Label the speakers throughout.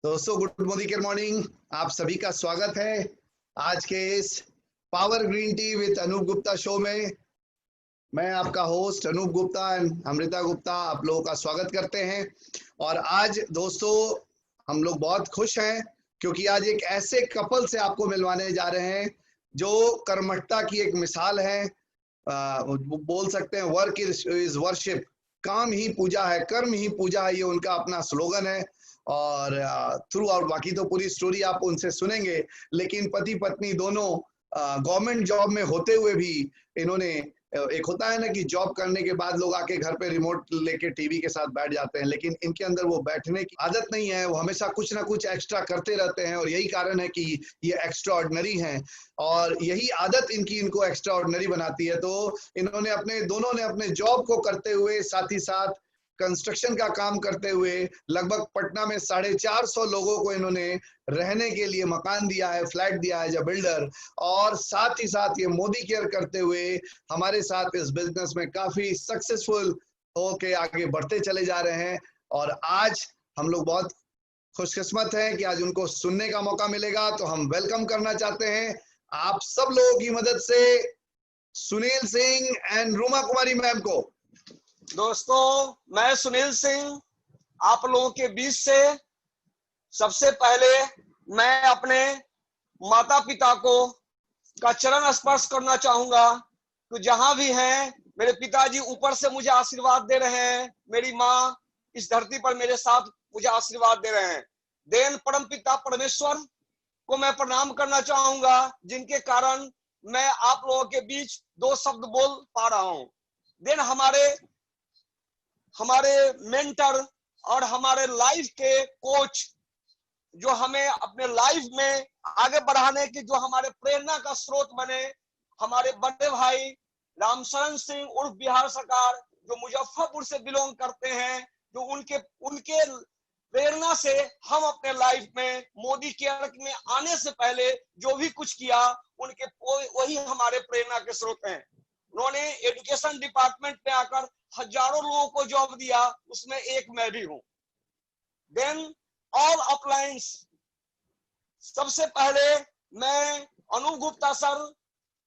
Speaker 1: दोस्तों good morning morning, आप सभी का स्वागत है आज के इस power green tea with Anup Gupta show में। मैं आपका होस्ट अनूप गुप्ता एंड अमृता गुप्ता आप लोगों का स्वागत करते हैं। और आज दोस्तों हम लोग बहुत खुश हैं क्योंकि आज एक ऐसे कपल से आपको मिलवाने जा रहे हैं जो कर्मठता की एक मिसाल है। बोल सकते हैं वर्क इज वर्शिप, काम ही पूजा है, कर्म ही पूजा है, ये उनका अपना स्लोगन है। और थ्रू आउट बाकी तो पूरी स्टोरी आप उनसे सुनेंगे, लेकिन पति पत्नी दोनों गवर्नमेंट जॉब में होते हुए भी इन्होंने, एक होता है ना कि जॉब करने के बाद लोग आके घर पे रिमोट लेके टीवी के साथ बैठ जाते हैं, लेकिन इनके अंदर वो बैठने की आदत नहीं है। वो हमेशा कुछ ना कुछ एक्स्ट्रा करते रहते हैं और यही कारण है कि ये एक्स्ट्रा ऑर्डिनरी हैं और यही आदत इनको एक्स्ट्रा ऑर्डिनरी बनाती है। तो इन्होंने दोनों ने अपने जॉब को करते हुए साथ ही साथ कंस्ट्रक्शन का काम करते हुए लगभग पटना में 450 लोगों को इन्होंने रहने के लिए मकान दिया है, फ्लैट दिया है एज अ बिल्डर। और साथ ही साथ ये मोदी केयर करते हुए हमारे साथ इस बिजनेस में काफी सक्सेसफुल होके आगे बढ़ते चले जा रहे हैं। और आज हम लोग बहुत खुशकिस्मत हैं कि आज उनको सुनने का मौका मिलेगा। तो हम वेलकम करना चाहते हैं आप सब लोगों की मदद से Sunil Singh and Ruma Kumari ma'am को।
Speaker 2: दोस्तों, मैं सुनील सिंह आप लोगों के बीच से सबसे पहले मैं अपने माता पिता को का चरण स्पर्श करना चाहूंगा। तो जहां भी हैं, मेरे पिताजी ऊपर से मुझे आशीर्वाद दे रहे हैं, मेरी माँ इस धरती पर मेरे साथ मुझे आशीर्वाद दे रहे हैं। देन परम पिता परमेश्वर को मैं प्रणाम करना चाहूंगा, जिनके कारण मैं आप लोगों के बीच दो शब्द बोल पा रहा हूं। देन हमारे मेंटर और हमारे लाइफ के कोच, जो हमें अपने लाइफ में आगे बढ़ाने की, जो हमारे प्रेरणा का स्रोत बने, हमारे बड़े भाई रामशरण सिंह उर्फ बिहार सरकार, जो मुजफ्फरपुर से बिलोंग करते हैं, जो उनके प्रेरणा से हम अपने लाइफ में मोदी केयर में आने से पहले जो भी कुछ किया, उनके वही हमारे प्रेरणा के स्रोत हैं। उन्होंने एजुकेशन डिपार्टमेंट में आकर हजारों लोगों को जॉब दिया, उसमें एक मैं भी हूं। देन ऑल अपलायंस, सबसे पहले मैं अनूप गुप्ता सर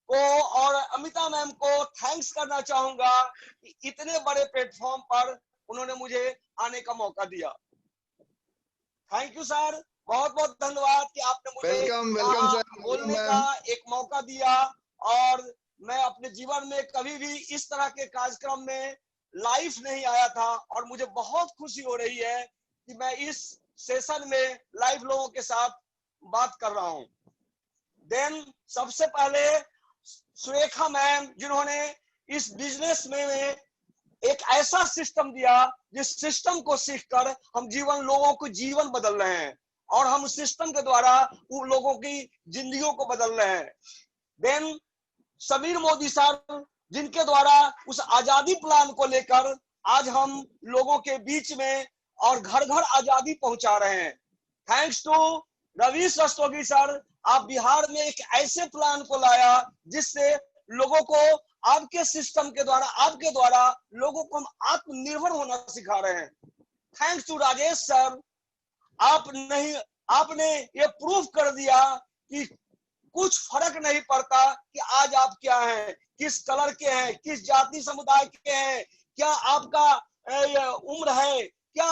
Speaker 2: को और अमिता मैम को थैंक्स करना चाहूंगा कि इतने बड़े प्लेटफॉर्म पर उन्होंने मुझे आने का मौका दिया। थैंक यू सर, बहुत बहुत धन्यवाद कि आपने मुझे बोलने का एक मौका दिया। और मैं अपने जीवन में कभी भी इस तरह के कार्यक्रम में लाइव नहीं आया था और मुझे बहुत खुशी हो रही है कि मैं इस सेशन में लाइव लोगों के साथ बात कर रहा हूं। देन सबसे पहले सुरेखा मैम, जिन्होंने इस बिजनेस में एक ऐसा सिस्टम दिया जिस सिस्टम को सीखकर हम लोगों को जीवन बदल रहे हैं और हम सिस्टम के द्वारा उन लोगों की जिंदगियों को बदल रहे हैं। देन समीर मोदी सर, जिनके द्वारा उस आजादी प्लान को लेकर आज हम लोगों के बीच में और घर घर आजादी पहुंचा रहे हैं। Thanks to Ravish Rastogi sir, आप बिहार में एक ऐसे प्लान को लाया जिससे लोगों को आपके सिस्टम के द्वारा, आपके द्वारा लोगों को हम आत्मनिर्भर होना सिखा रहे हैं। थैंक्स टू राजेश सर, आपने ये प्रूफ कर दिया कि कुछ फर्क नहीं पड़ता कि आज आप क्या हैं, किस कलर के हैं, किस जाति समुदाय के हैं, क्या आपका उम्र है, क्या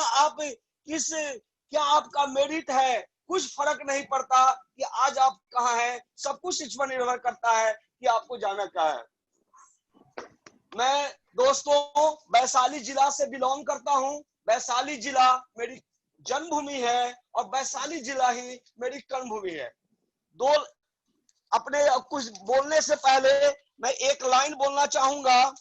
Speaker 2: आपका मेरिट है, कुछ फर्क नहीं पड़ता कि आज आप कहाँ हैं। सब कुछ इस पर निर्भर करता है कि आपको जाना क्या है। मैं दोस्तों वैशाली जिला से बिलोंग करता हूं। वैशाली जिला मेरी जन्मभूमि है और वैशाली जिला ही मेरी कर्मभूमि है। अपने कुछ बोलने से पहले मैं एक लाइन बोलना चाहूंगा।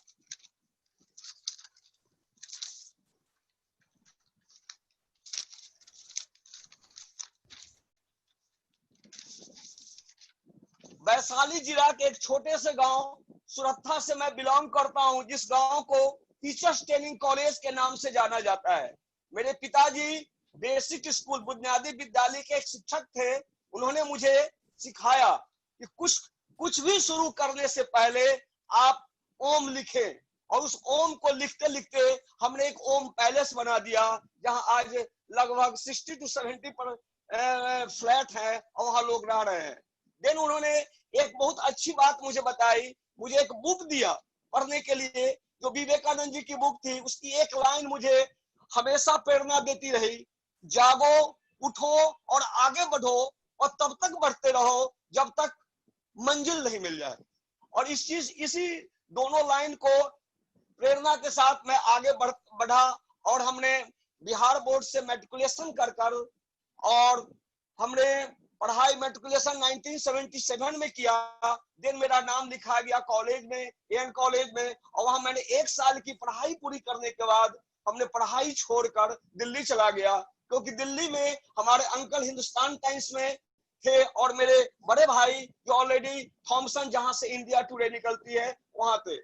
Speaker 2: वैशाली जिला के एक छोटे से गांव सुरत्था से मैं बिलोंग करता हूं, जिस गांव को टीचर्स ट्रेनिंग कॉलेज के नाम से जाना जाता है। मेरे पिताजी बेसिक स्कूल बुनियादी विद्यालय के एक शिक्षक थे। उन्होंने मुझे सिखाया कि कुछ भी शुरू करने से पहले आप ओम लिखें, और उस ओम को लिखते लिखते हमने एक ओम पैलेस बना दिया, जहां आज लगभग 60 to 70 फ्लैट है और वहां लोग रह रहे हैं। देन उन्होंने एक बहुत अच्छी बात मुझे बताई, मुझे एक बुक दिया पढ़ने के लिए, जो विवेकानंद जी की बुक थी। उसकी एक लाइन मुझे हमेशा प्रेरणा देती रही, जागो, उठो और आगे बढ़ो, और तब तक बढ़ते रहो जब तक मंजिल नहीं मिल जाए। और इसी दोनों लाइन को प्रेरणा के साथ मैं आगे बढ़ा, और हमने बिहार बोर्ड से मैट्रिकुलेशन कर और हमने पढ़ाई मैट्रिकुलेशन 1977 में किया। देन मेरा नाम लिखा गया कॉलेज में, एएन कॉलेज में, और वहां मैंने 1 साल की पढ़ाई पूरी करने के बाद हमने पढ़ाई छोड़कर दिल्ली चला गया, क्योंकि दिल्ली में हमारे अंकल हिंदुस्तान टाइम्स में थे, और मेरे बड़े भाई जो ऑलरेडी थॉमसन, जहां से इंडिया टुडे निकलती है, वहां थे।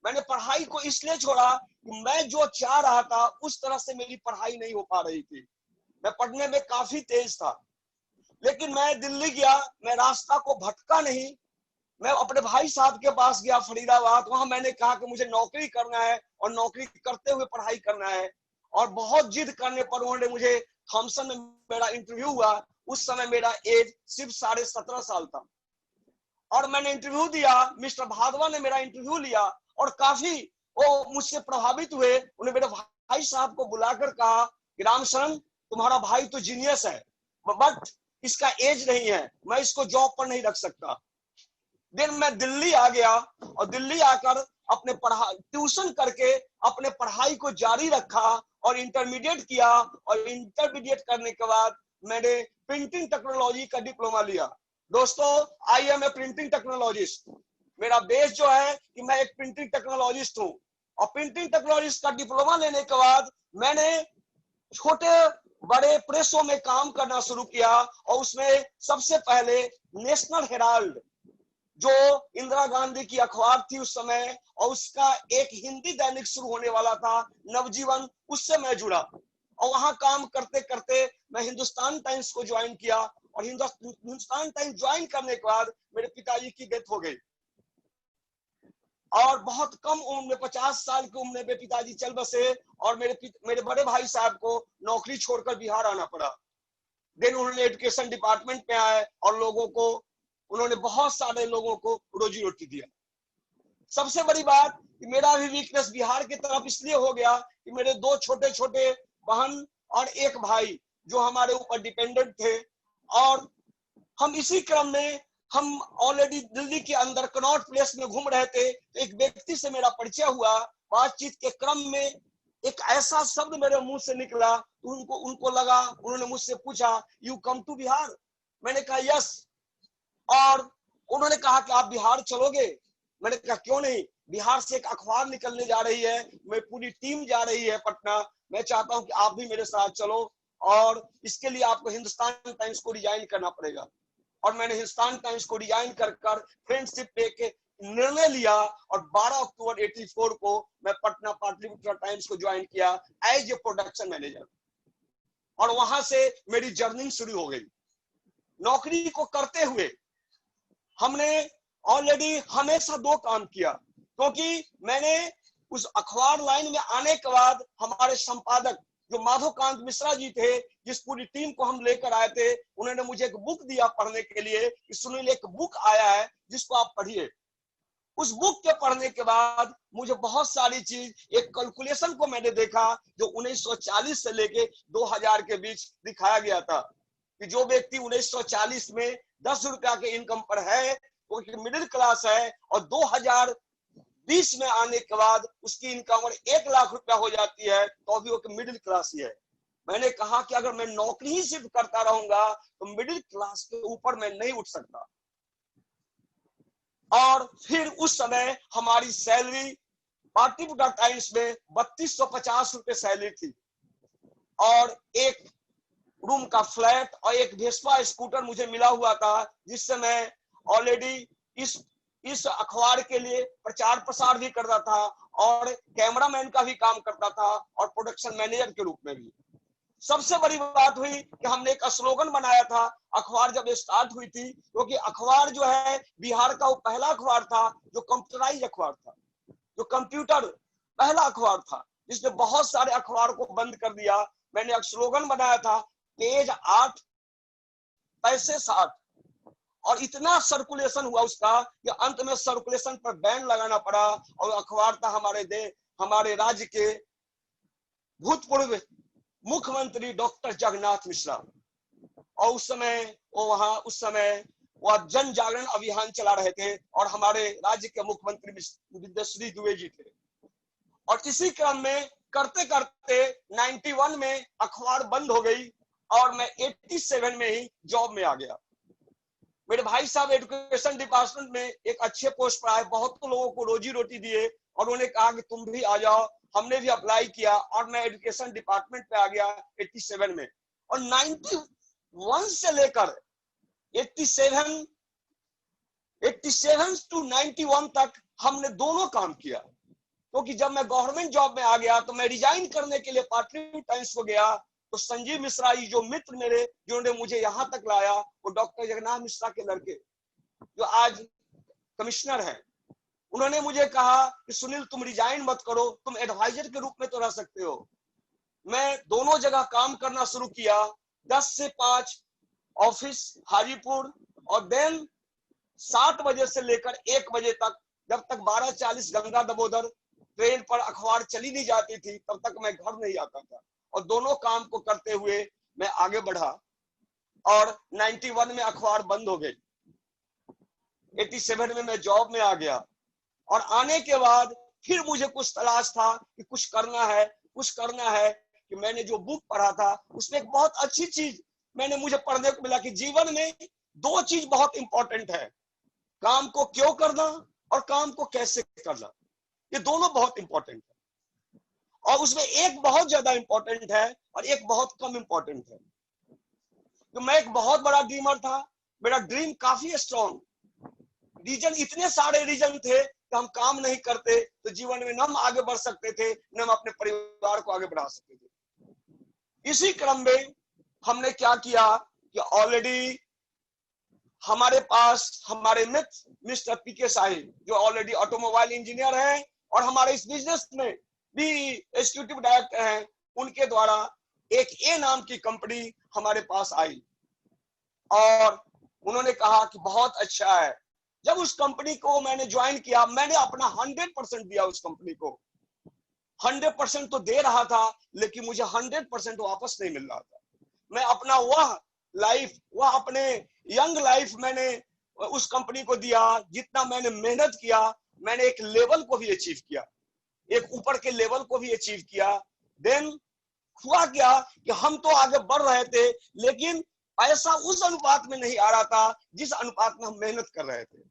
Speaker 2: मैंने पढ़ाई को इसलिए छोड़ा कि मैं जो चाह रहा था उस तरह से मेरी पढ़ाई नहीं हो पा रही थी। मैं पढ़ने में काफी तेज था, लेकिन मैं दिल्ली गया, मैं रास्ता को भटका नहीं। मैं अपने भाई साहब के पास गया फरीदाबाद, वहां मैंने कहा कि मुझे नौकरी करना है और नौकरी करते हुए पढ़ाई करना है। और बहुत जिद करने पर उन्होंने मुझे, थॉमसन में मेरा इंटरव्यू हुआ, उस समय मेरा एज सिर्फ 17.5 साल था, और मैंने इंटरव्यू दिया। मिस्टर भादवा ने मेरा इंटरव्यू लिया और काफी वो मुझसे प्रभावित हुए। उन्हें मेरे भाई साहब को बुलाकर कहा कि रामशरण, तुम्हारा भाई तो जीनियस है, बट इसका एज नहीं है, मैं इसको जॉब पर नहीं रख सकता। दिन मैं दिल्ली आ गया, और दिल्ली आकर अपने ट्यूशन करके अपने पढ़ाई को जारी रखा और इंटरमीडिएट किया। और इंटरमीडिएट करने के बाद मैंने प्रिंटिंग टेक्नोलॉजी का डिप्लोमा लिया। दोस्तों, I am a printing technologist. मेरा बेस जो है कि मैं एक प्रिंटिंग टेक्नोलॉजिस्ट हूँ, और प्रिंटिंग टेक्नोलॉजिस्ट का डिप्लोमा लेने के बाद मैंने छोटे बड़े प्रेसों में काम करना शुरू किया, और उसमें सबसे पहले नेशनल हेराल्ड, जो इंदिरा गांधी की अखबार थी उस समय, और उसका एक हिंदी दैनिक शुरू होने वाला था, नवजीवन, उससे मैं जुड़ा। और वहां काम करते करते मैं हिंदुस्तान टाइम्स को ज्वाइन किया, और हिंदुस्तान टाइम्स ज्वाइन करने के बाद मेरे पिताजी की डेथ हो गई, और बहुत कम उम्र में, 50 साल की उम्र में पिताजी चल बसे, और मेरे बड़े भाई साहब को नौकरी छोड़कर बिहार आना पड़ा। देन उन्होंने एजुकेशन डिपार्टमेंट में आए, और उन्होंने बहुत सारे लोगों को रोजी रोटी दिया। सबसे बड़ी बात कि मेरा भी वीकनेस बिहार की तरफ इसलिए हो गया कि मेरे 2 छोटे छोटे बहन और एक भाई जो हमारे ऊपर डिपेंडेंट थे, और हम इसी क्रम में, हम ऑलरेडी दिल्ली के अंदर कनॉट प्लेस में घूम रहे थे, तो एक व्यक्ति से मेरा परिचय हुआ। बातचीत के क्रम में एक ऐसा शब्द मेरे मुंह से निकला, तो उनको लगा, उन्होंने मुझसे पूछा, यू कम टू बिहार? मैंने कहा यस। और उन्होंने कहा कि आप बिहार चलोगे? मैंने कहा क्यों नहीं, बिहार से एक अखबार निकलने जा रही है, मैं पूरी टीम जा रही है पटना, मैं चाहता हूं कि आप भी मेरे साथ चलो, और इसके लिए आपको हिंदुस्तान टाइम्स को रिजाइन करना पड़ेगा। और मैंने हिंदुस्तान टाइम्स को रिजाइन कर फ्रेंडशिप लेके निर्णय लिया, और 12 अक्टूबर 84 को मैं पटना पाटलिपुत्र टाइम्स को ज्वाइन किया एज ए प्रोडक्शन मैनेजर, और वहां से मेरी जर्नी शुरू हो गई। नौकरी को करते हुए हमने ऑलरेडी हमेशा 2 काम किया, क्योंकि मैंने उस अखबार लाइन में आने के बाद हमारे संपादक जो माधवकांत मिश्रा जी थे, जिस पूरी टीम को हम लेकर आए थे, उन्होंने मुझे एक बुक दिया पढ़ने के लिए कि सुनील, एक बुक आया है जिसको आप पढ़िए। उस बुक के पढ़ने के बाद मुझे बहुत सारी चीज, एक कैलकुलेशन को मैंने देखा जो 1940 से लेके 2000 के बीच दिखाया गया था, कि जो व्यक्ति 1940 में 10 रुपया के इनकम पर है वो मिडिल क्लास है, और 2020 में आने के बाद उसकी इनकम 1 लाख रुपया हो जाती है, तो अभी वो मिडिल क्लास ही है। मैंने कहा कि अगर मैं नौकरी ही सिर्फ करता रहूंगा तो मिडिल क्लास के ऊपर मैं नहीं उठ सकता। और फिर उस समय हमारी सैलरी पाटलिपुत्र टाइम्स में 3250 रुपए सैलरी थी, और एक रूम का फ्लैट और एक वेस्पा स्कूटर मुझे मिला हुआ था, जिससे मैं ऑलरेडी इस अखबार के लिए प्रचार प्रसार भी करता था, और कैमरामैन का भी काम करता था, और प्रोडक्शन मैनेजर के रूप में भी। सबसे बड़ी बात हुई कि हमने एक स्लोगन बनाया था अखबार जब स्टार्ट हुई थी, क्योंकि अखबार जो है बिहार का वो पहला अखबार था जो कंप्यूटराइज अखबार था, जो कंप्यूटर पहला अखबार था, जिसने बहुत सारे अखबार को बंद कर दिया। मैंने एक स्लोगन बनाया था, पेज 8 पैसे 60, और इतना सर्कुलेशन हुआ उसका कि अंत में सर्कुलेशन पर बैन लगाना पड़ा। और अखबार था हमारे राज्य के भूतपूर्व मुख्यमंत्री डॉक्टर जगन्नाथ मिश्रा, और उस समय वह जन जागरण अभियान चला रहे थे और हमारे राज्य के मुख्यमंत्री विद्याश्री दुबे जी थे। और इसी क्रम में करते करते 91 में अखबार बंद हो गई और मैं 87 में ही जॉब में आ गया। मेरे भाई साहब एजुकेशन डिपार्टमेंट में एक अच्छे पोस्ट पर आए, बहुत लोगों को रोजी रोटी दिए और उन्होंने कहा कि तुम भी आ जाओ। हमने भी अप्लाई किया और मैं एजुकेशन डिपार्टमेंट पे आ गया 87 में। और 91 से लेकर 87 टू 91 तक हमने दोनों काम किया। क्योंकि जब मैं गवर्नमेंट जॉब में आ गया तो मैं रिजाइन करने के लिए पार्ट टाइम्स को गया, तो संजीव मिश्रा जी जो मित्र मेरे जिन्होंने मुझे यहां तक लाया, वो डॉक्टर जगन्नाथ मिश्रा के लड़के जो आज कमिश्नर हैं, उन्होंने मुझे कहा कि सुनील तुम रिजाइन मत करो, तुम एडवाइजर के रूप में तो रह सकते हो। मैं दोनों जगह काम करना शुरू किया, 10 से 5 ऑफिस हाजीपुर, और देन 7 बजे से लेकर 1 बजे तक, जब तक 12:40 गंगा दमोदर ट्रेन पर अखबार चली नहीं जाती थी तब तक मैं घर नहीं आता था। और दोनों काम को करते हुए मैं आगे बढ़ा और 91 में अखबार बंद हो गई। 87 में मैं जॉब में आ गया और आने के बाद फिर मुझे कुछ तलाश था कि कुछ करना है कि मैंने जो बुक पढ़ा था उसमें एक बहुत अच्छी चीज मुझे पढ़ने को मिला कि जीवन में 2 चीज बहुत इंपॉर्टेंट है, काम को क्यों करना और काम को कैसे करना। ये दोनों बहुत इंपॉर्टेंट है, और उसमें एक बहुत ज्यादा इंपॉर्टेंट है और एक बहुत कम इंपॉर्टेंट है। तो मैं एक बहुत बड़ा ड्रीमर था, मेरा ड्रीम काफी स्ट्रॉन्ग, रीजन इतने सारे रीजन थे कि हम काम नहीं करते तो जीवन में न हम आगे बढ़ सकते थे, न हम अपने परिवार को आगे बढ़ा सकते थे। इसी क्रम में हमने क्या किया कि ऑलरेडी हमारे पास हमारे मित्र मिस्टर पीके साहिब जो ऑलरेडी ऑटोमोबाइल इंजीनियर हैं और हमारे इस बिजनेस में भी एग्जीक्यूटिव डायरेक्टर हैं, उनके द्वारा एक ए नाम की कंपनी हमारे पास आई और उन्होंने कहा कि बहुत अच्छा है। जब उस कंपनी को मैंने ज्वाइन किया, मैंने अपना 100% दिया उस कंपनी को। 100% तो दे रहा था लेकिन मुझे 100% वापस नहीं मिल रहा था। मैं अपना वह अपने यंग लाइफ मैंने उस कंपनी को दिया, जितना मैंने मेहनत किया मैंने एक लेवल को भी अचीव किया, एक ऊपर के लेवल को भी अचीव किया। देन हुआ क्या कि हम तो आगे बढ़ रहे थे लेकिन पैसा उस अनुपात में नहीं आ रहा था जिस अनुपात में हम मेहनत कर रहे थे।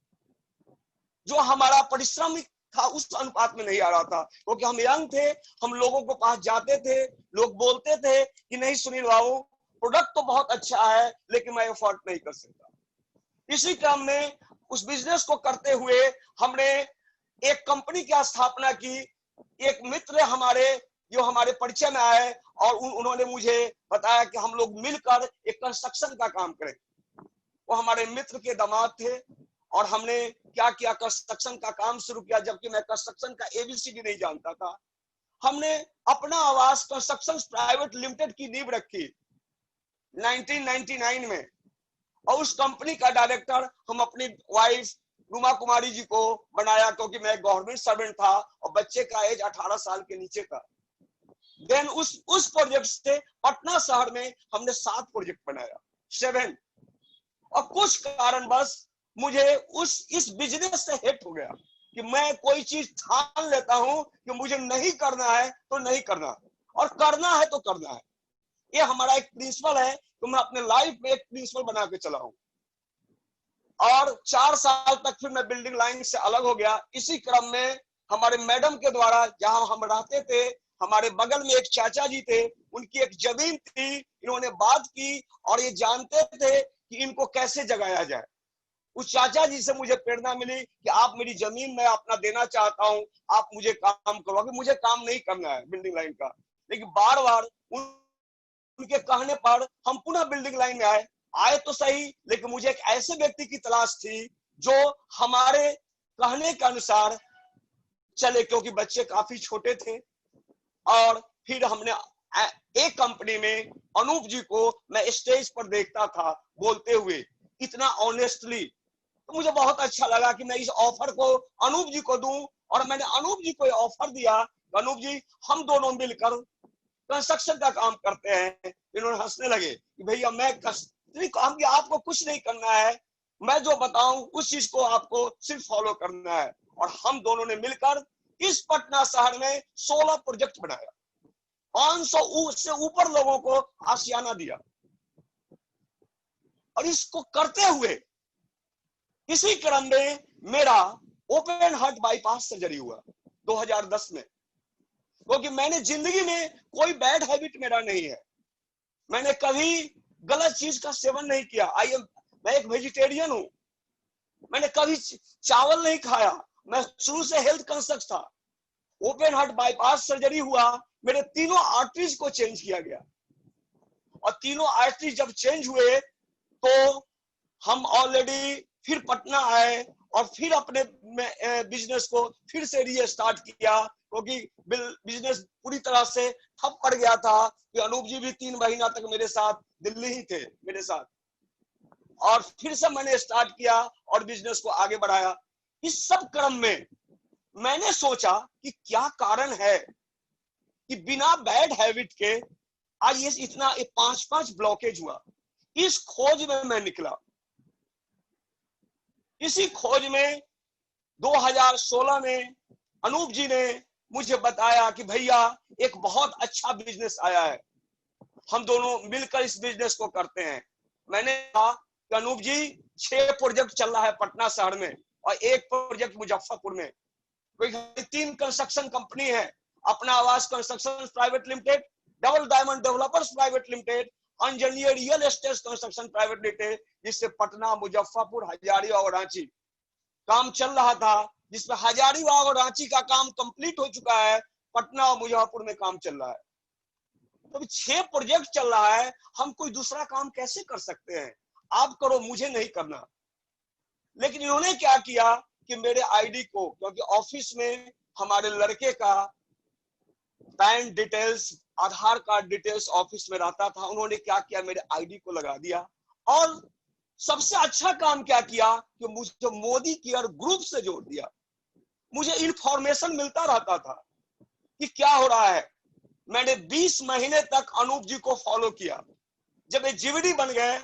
Speaker 2: जो हमारा परिश्रम था उस अनुपात में नहीं आ रहा था, क्योंकि हम यंग थे, हम लोगों को पास जाते थे, लोग बोलते थे कि नहीं सुनील बाबू प्रोडक्ट तो बहुत अच्छा है लेकिन मैं एफोर्ड नहीं कर सकता। इसी क्रम में उस बिजनेस को करते हुए हमने एक कंपनी की स्थापना की। एक मित्र हमारे जो हमारे परिचय में आए और उन्होंने मुझे बताया कि हम लोग मिलकर एक कंस्ट्रक्शन का काम करें। वो हमारे मित्र के दामाद थे और हमने क्या किया, कंस्ट्रक्शन का काम शुरू किया, जबकि मैं कंस्ट्रक्शन का एबीसीडी नहीं जानता था। हमने अपना आवास कंस्ट्रक्शन प्राइवेट लिमिटेड की नींव रखी 1999 में, और उस कंपनी का डायरेक्टर हम अपनी वाइफ रुमा कुमारी जी को बनाया, क्योंकि मैं गवर्नमेंट सर्वेंट था और बच्चे का एज 18 साल के नीचे था। देन उस प्रोजेक्ट से पटना शहर में हमने 7 प्रोजेक्ट बनाया, 7, और कुछ कारणवश मुझे इस बिजनेस से हिट हो गया कि मैं कोई चीज ठान लेता हूं कि मुझे नहीं करना है तो नहीं करना, और करना है तो करना है। ये हमारा एक प्रिंसिपल है, तो मैं अपने लाइफ में एक प्रिंसिपल बना के चला हूं। और 4 साल तक फिर मैं बिल्डिंग लाइन से अलग हो गया। इसी क्रम में हमारे मैडम के द्वारा, जहां हम रहते थे, हमारे बगल में एक चाचा जी थे, उनकी एक जमीन थी, इन्होंने बात की और ये जानते थे कि इनको कैसे जगाया जाए। उस चाचा जी से मुझे प्रेरणा मिली कि आप मेरी जमीन मैं अपना देना चाहता हूं, आप मुझे काम करवाओगे। मुझे काम नहीं करना है बिल्डिंग लाइन का, लेकिन बार बार उनके कहने पर हम पुनः बिल्डिंग लाइन में आए तो सही, लेकिन मुझे एक ऐसे व्यक्ति की तलाश थी जो हमारे कहने के अनुसार चले, क्योंकि बच्चे काफी छोटे थे। और फिर हमने एक कंपनी में अनूप जी को मैं स्टेज पर देखता था बोलते हुए, इतना ऑनेस्टली। तो मुझे बहुत अच्छा लगा कि मैं इस ऑफर को अनूप जी को दूं, और मैंने अनूप जी को ऑफर दिया, अनूप जी हम दोनों मिलकर कंस्ट्रक्शन का काम करते हैं। इन्होंने हंसने लगे कि भैया आपको कुछ नहीं करना है, मैं जो बताऊं उस चीज को आपको सिर्फ फॉलो करना है। और हम दोनों ने मिलकर इस पटना शहर में 16 प्रोजेक्ट बनाया, 500 से ऊपर लोगों को आशियाना दिया। और इसको करते हुए इसी क्रम में मेरा ओपन हार्ट बाईपास सर्जरी हुआ 2010 में, क्योंकि मैंने जिंदगी में कोई बैड हैबिट मेरा नहीं है, मैंने कभी गलत चीज का सेवन नहीं किया। मैं एक वेजिटेरियन हूं, मैंने कभी चावल नहीं खाया, मैं शुरू से हेल्थ कॉन्शियस था। ओपन हार्ट बाईपास सर्जरी हुआ, मेरे तीनों आर्टरीज को चेंज किया गया, और तीनों आर्टरीज जब चेंज हुए तो हम ऑलरेडी फिर पटना आए और फिर अपने बिजनेस को फिर से रीस्टार्ट किया, क्योंकि बिजनेस पूरी तरह से ठप पड़ गया था। कि अनूप जी भी 3 महीना तक मेरे साथ दिल्ली ही थे मेरे साथ, और फिर से मैंने स्टार्ट किया और बिजनेस को आगे बढ़ाया। इस सब क्रम में मैंने सोचा कि क्या कारण है कि बिना बैड हैबिट के आज ये इतना 5 ब्लॉकेज हुआ। इस खोज में मैं निकला। इसी खोज में 2016 में अनूप जी ने मुझे बताया कि भैया एक बहुत अच्छा बिजनेस आया है, हम दोनों मिलकर इस बिजनेस को करते हैं। मैंने कहा कि अनूप जी 6 प्रोजेक्ट चल रहा है पटना शहर में और 1 प्रोजेक्ट मुजफ्फरपुर में। कोई 3 कंस्ट्रक्शन कंपनी है, Apna Awas construction private limited, double diamond developers private limited, Anjaniya real estate construction private limited, जिससे पटना, मुजफ्फरपुर, हजारीबाग और रांची काम चल रहा था, जिसमें हजारीबाग और रांची का काम कंप्लीट हो चुका है, पटना और मुजफ्फरपुर में काम चल रहा है। तो 6 प्रोजेक्ट चल रहा है, हम कोई दूसरा काम कैसे कर सकते हैं? आप करो, मुझे नहीं करना। लेकिन इन्होंने क्या किया कि मेरे आईडी को, क्योंकि ऑफिस में हमारे लड़के का बैंक डिटेल्स, आधार कार्ड डिटेल्स ऑफिस में रहता था, उन्होंने क्या किया मेरे आईडी को लगा दिया। और सबसे अच्छा काम क्या किया कि मुझे मोदी केयर ग्रुप से जोड़ दिया। मुझे इंफॉर्मेशन मिलता रहता था कि क्या हो रहा है। मैंने 20 महीने तक अनूप जी को फॉलो किया। जब ये जीवीडी बन गए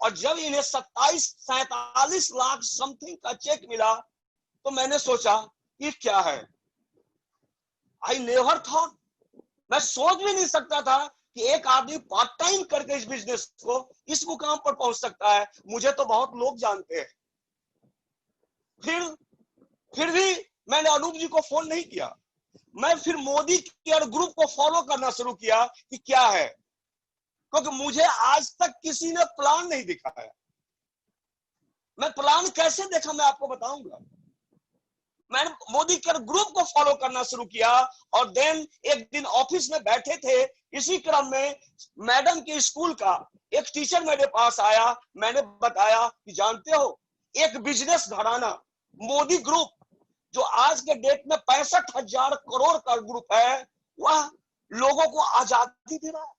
Speaker 2: और जब इन्हें 47 लाख समथिंग का चेक मिला, तो मैंने सोचा ये क्या है। आई नेवर थॉट, मैं सोच भी नहीं सकता था कि एक आदमी पार्ट टाइम करके इस बिजनेस को इस मुकाम पर पहुंच सकता है। मुझे तो बहुत लोग जानते हैं। फिर भी मैंने अनूप जी को फोन नहीं किया। मैं फिर मोदी केयर ग्रुप को फॉलो करना शुरू किया कि क्या है, क्योंकि मुझे आज तक किसी ने प्लान नहीं दिखाया। मैं प्लान कैसे देखा मैं आपको बताऊंगा। मैंने मोदी केयर ग्रुप को फॉलो करना शुरू किया, और देन एक दिन ऑफिस में बैठे थे, इसी क्रम में मैडम के स्कूल का एक टीचर मेरे पास आया। मैंने बताया कि जानते हो, एक बिजनेस घराना मोदी ग्रुप, जो आज के डेट में 65,000 करोड़ का ग्रुप है, वह लोगों को आजादी दे रहा है,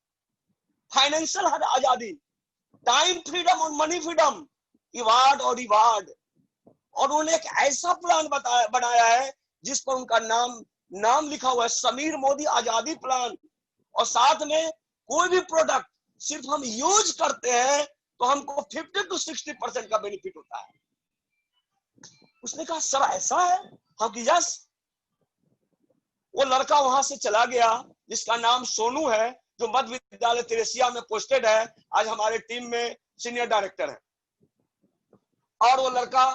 Speaker 2: फाइनेंशियल आजादी, टाइम फ्रीडम और मनी फ्रीडम, इवार्ड और रिवार्ड। और उन्होंने एक ऐसा प्लान बनाया है जिस पर उनका नाम लिखा हुआ है, समीर मोदी आजादी प्लान। और साथ में कोई भी प्रोडक्ट सिर्फ हम यूज करते हैं तो हमको 50 से 60% का बेनिफिट होता है। उसने कहा सर ऐसा है? हम कि यस। वो लड़का वहां से चला गया जिसका नाम सोनू है, जो मध्य विद्यालय तिरेसिया में पोस्टेड है, आज हमारे टीम में सीनियर डायरेक्टर है। और वो लड़का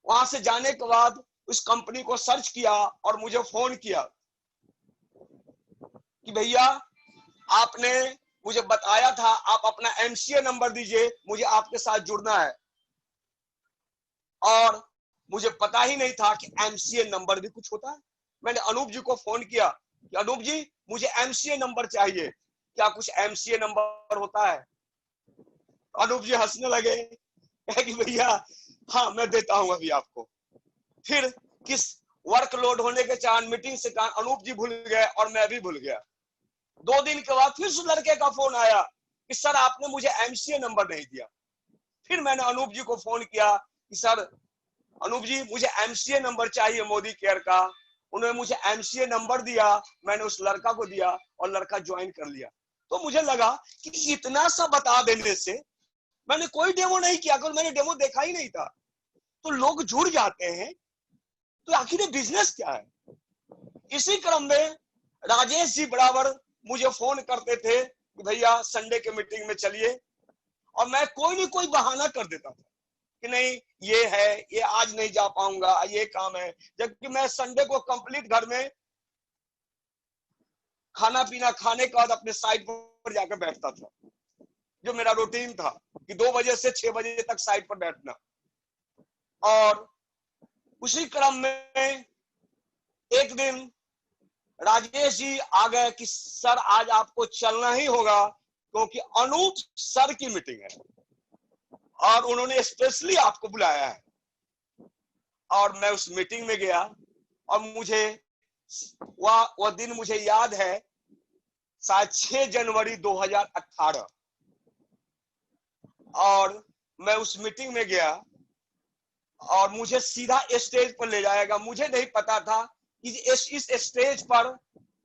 Speaker 2: वहां से जाने के बाद उस कंपनी को सर्च किया और मुझे फोन किया कि भैया आपने मुझे बताया था, आप अपना एमसीए नंबर दीजिए, मुझे आपके साथ जुड़ना है। और मुझे पता ही नहीं था कि एमसीए नंबर भी कुछ होता है। मैंने अनूप जी को फोन किया कि अनूप जी मुझे एमसीए नंबर चाहिए, क्या कुछ एमसीए नंबर होता है? अनूप जी हंसने लगे कि भैया हाँ मैं देता हूं अभी आपको। फिर किस वर्कलोड होने के कारण, मीटिंग से कारण अनूप जी भूल गए और मैं भी भूल गया। 2 दिन के बाद फिर उस लड़के का फोन आया कि सर आपने मुझे एमसीए नंबर नहीं दिया। फिर मैंने अनूप जी को फोन किया कि सर अनूप जी मुझे एमसीए नंबर चाहिए मोदी केयर का। उन्होंने मुझे एमसीए नंबर दिया, मैंने उस लड़का को दिया और लड़का ज्वाइन कर लिया। तो मुझे लगा कि इतना सा बता देने से, मैंने कोई डेमो नहीं किया, अगर मैंने डेमो देखा ही नहीं था, तो लोग जुड़ जाते हैं। तो आखिर ये बिजनेस क्या है? इसी क्रम में राजेश जी बराबर मुझे फोन करते थे कि भैया संडे के मीटिंग में चलिए, और मैं कोई नहीं कोई बहाना कर देता था कि नहीं ये है, ये आज नहीं जा पाऊंगा, ये काम है। जबकि मैं संडे को कंप्लीट घर में खाना पीना खाने के बाद अपने साइट पर जाकर बैठता था, जो मेरा रूटीन था कि 2 बजे से 6 बजे तक साइट पर बैठना। और उसी क्रम में एक दिन राजेश जी आ गए कि सर आज आपको चलना ही होगा, क्योंकि अनूप सर की मीटिंग है और उन्होंने स्पेशली आपको बुलाया है। और मैं उस मीटिंग में गया और मुझे वह दिन मुझे याद है, शायद 6 जनवरी 2018। और मैं उस मीटिंग में गया और मुझे सीधा स्टेज पर ले जाएगा। मुझे नहीं पता था कि इस स्टेज पर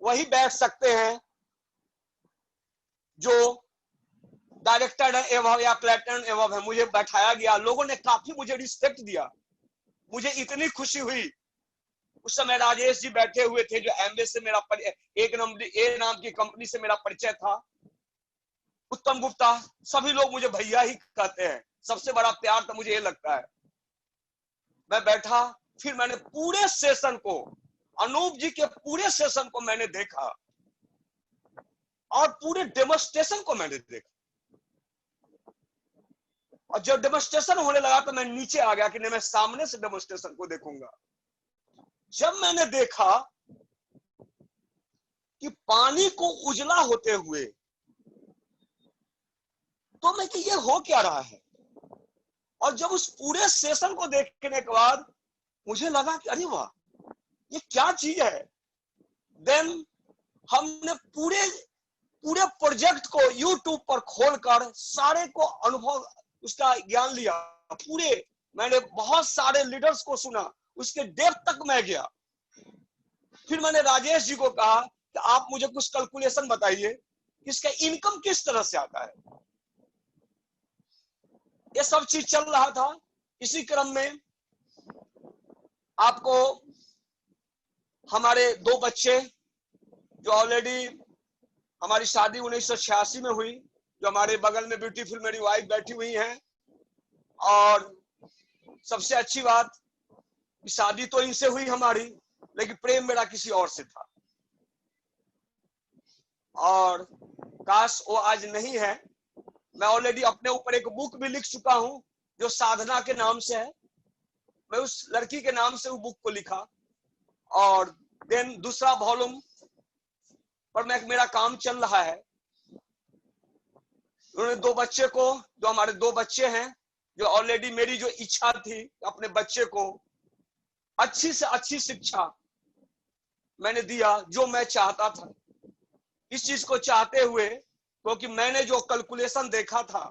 Speaker 2: वही बैठ सकते हैं जो डायरेक्टर है एवं या प्लेटन एवं है। मुझे बैठाया गया, लोगों ने काफी मुझे रिस्पेक्ट दिया, मुझे इतनी खुशी हुई। उस समय राजेश जी बैठे हुए थे, जो एमबे से मेरा एक नंबर ए नाम की कंपनी से मेरा परिचय था, उत्तम गुप्ता। सभी लोग मुझे भैया ही कहते हैं, सबसे बड़ा प्यार तो मुझे ये लगता है। मैं बैठा, फिर मैंने पूरे सेशन को, अनूप जी के पूरे सेशन को मैंने देखा और पूरे डेमोस्ट्रेशन को मैंने देखा। और जब डेमोस्ट्रेशन होने लगा तो मैं नीचे आ गया कि नहीं, मैं सामने से डेमोस्ट्रेशन को देखूंगा। जब मैंने देखा कि पानी को उजला होते हुए, तो मैं कि ये हो क्या रहा है। और जब उस पूरे सेशन को देखने के बाद मुझे लगा कि अरे वाह, ये क्या चीज है। देन हमने पूरे प्रोजेक्ट को यूट्यूब पर खोलकर सारे को अनुभव, उसका ज्ञान लिया। पूरे मैंने बहुत सारे लीडर्स को सुना, उसके डेप्थ तक मैं गया। फिर मैंने राजेश जी को कहा कि आप मुझे कुछ कैलकुलेशन बताइए, इसका इनकम किस तरह से आता है। ये सब चीज चल रहा था। इसी क्रम में आपको हमारे 2 बच्चे, जो ऑलरेडी हमारी शादी 1986 में हुई, जो हमारे बगल में ब्यूटीफुल मेरी वाइफ बैठी हुई हैं। और सबसे अच्छी बात, शादी तो इनसे हुई हमारी, लेकिन प्रेम मेरा किसी और से था। और काश वो आज नहीं है। मैं ऑलरेडी अपने ऊपर एक बुक भी लिख चुका हूं, जो साधना के नाम से है। मैं उस लड़की के नाम से वो बुक को लिखा। और देन दूसरा वॉल्यूम पर मेरा काम चल रहा है। उन्होंने 2 बच्चे को, जो हमारे 2 बच्चे हैं, जो ऑलरेडी मेरी जो इच्छा थी अपने बच्चे को अच्छी से अच्छी शिक्षा मैंने दिया, जो मैं चाहता था। इस चीज को चाहते हुए, क्योंकि मैंने जो कैलकुलेशन देखा था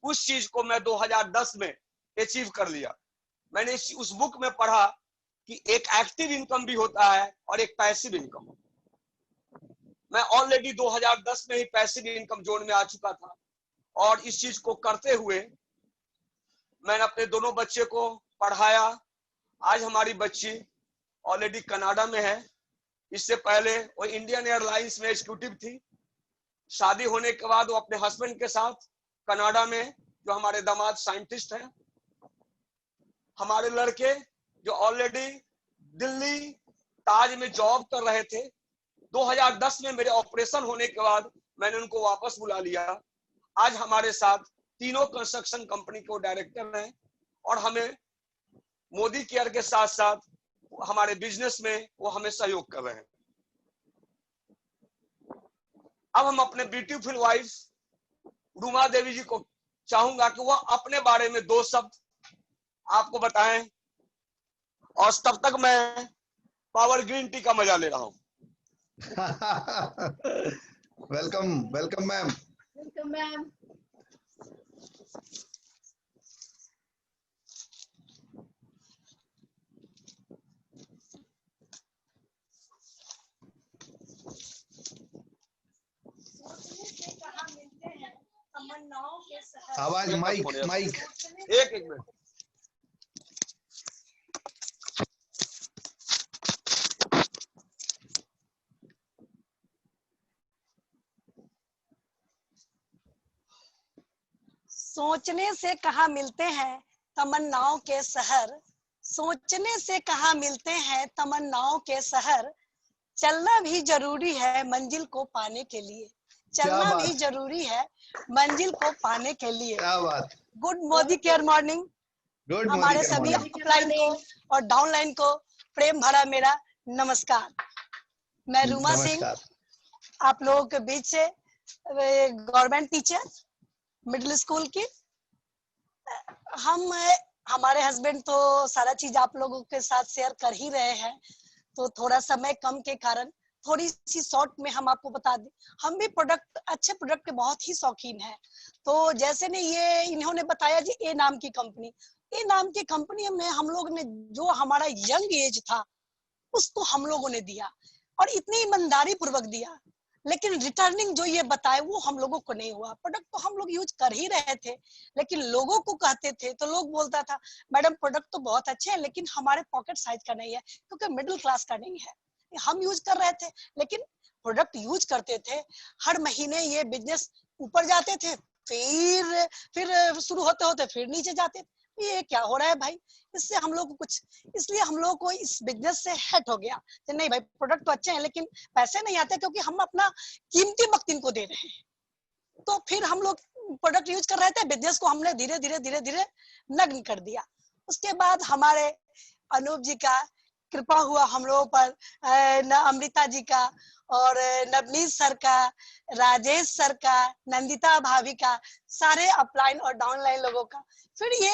Speaker 2: उस चीज को मैं 2010 में अचीव कर लिया। मैंने उस बुक में पढ़ा कि एक एक्टिव इनकम भी होता है और एक पैसिव इनकम। मैं ऑलरेडी 2010 में ही पैसिव इनकम जोन में आ चुका था। और इस चीज को करते हुए मैंने अपने दोनों बच्चे को पढ़ाया। आज हमारी बच्ची ऑलरेडी कनाडा में है। इससे पहले वो इंडियन एयरलाइंस में एग्जीक्यूटिव थी। शादी होने के बाद वो अपने हस्बैंड के साथ कनाडा में, जो हमारे दामाद साइंटिस्ट हैं। हमारे लड़के जो ऑलरेडी दिल्ली ताज में जॉब कर रहे थे, 2010 में मेरे ऑपरेशन होने के बाद मैंने उनको वापस बुला लिया। आज हमारे साथ तीनों कंस्ट्रक्शन कंपनी के डायरेक्टर हैं और हमें मोदी केयर के साथ साथ हमारे बिजनेस में वो हमें सहयोग कर रहे हैं। अब हम अपने ब्यूटीफुल वाइफ रूमा देवी जी को चाहूंगा कि वह अपने बारे में 2 शब्द आपको बताएं, और तब तक मैं पावर ग्रीन टी का मजा ले रहा हूं।
Speaker 1: Welcome welcome ma'am.
Speaker 3: Welcome ma'am. तमन्नाओं के शहर।
Speaker 1: आवाज माइक माइक।
Speaker 2: एक मिनट।
Speaker 3: सोचने से कहाँ मिलते हैं तमन्नाओं के शहर, सोचने से कहाँ मिलते हैं तमन्नाओं के शहर, चलना भी जरूरी है मंजिल को पाने के लिए, चलना भी जरूरी है मंजिल को पाने के लिए।
Speaker 1: क्या बात।
Speaker 3: Good Modi care morning.
Speaker 1: Good
Speaker 3: हमारे सभी अपलाइन को और डाउनलाइन को प्रेम भरा मेरा नमस्कार। मैं रूमा सिंह, आप लोगों के बीच से गवर्नमेंट टीचर मिडिल स्कूल की। हमारे हस्बैंड तो सारा चीज आप लोगों के साथ शेयर कर ही रहे हैं, तो थोड़ा समय कम के कारण थोड़ी सी शॉर्ट में हम आपको बता दें। हम भी प्रोडक्ट, अच्छे प्रोडक्ट के बहुत ही शौकीन हैं। तो जैसे ने ये इन्होंने बताया जी ए नाम की कंपनी, ए नाम की कंपनी में हम लोग ने जो हमारा यंग एज था उसको हम लोगों ने दिया और इतनी ईमानदारी पूर्वक दिया, लेकिन रिटर्निंग जो ये बताए वो हम लोगों को नहीं हुआ। प्रोडक्ट तो हम लोग यूज कर ही रहे थे, लेकिन लोगों को कहते थे तो लोग बोलता था मैडम प्रोडक्ट तो बहुत अच्छे हैं लेकिन हमारे पॉकेट साइज का नहीं है, क्योंकि मिडिल क्लास का नहीं है। हम यूज कर रहे थे, लेकिन प्रोडक्ट यूज करते थे, हर महीने ये बिजनेस ऊपर जाते थे, फिर शुरू होते होते फिर नीचे जाते थे। ये क्या हो रहा है भाई, इससे हम लोग को कुछ, इसलिए हम लोग को इस बिजनेस से हट हो गया कि नहीं भाई प्रोडक्ट तो अच्छे हैं लेकिन पैसे नहीं आते, क्योंकि हम अपना कीमती वक्त इनको दे रहे हैं। तो फिर हम लोग प्रोडक्ट यूज कर रहे थे, बिजनेस को हमने धीरे धीरे धीरे धीरे नग्न कर दिया। उसके बाद हमारे अनूप जी का कृपा हुआ हम लोगों पर, अमृता जी का और नवनीत सर का, राजेश सर का, नंदिता भाभी का, सारे अपलाइन और डाउनलाइन लोगों का। फिर ये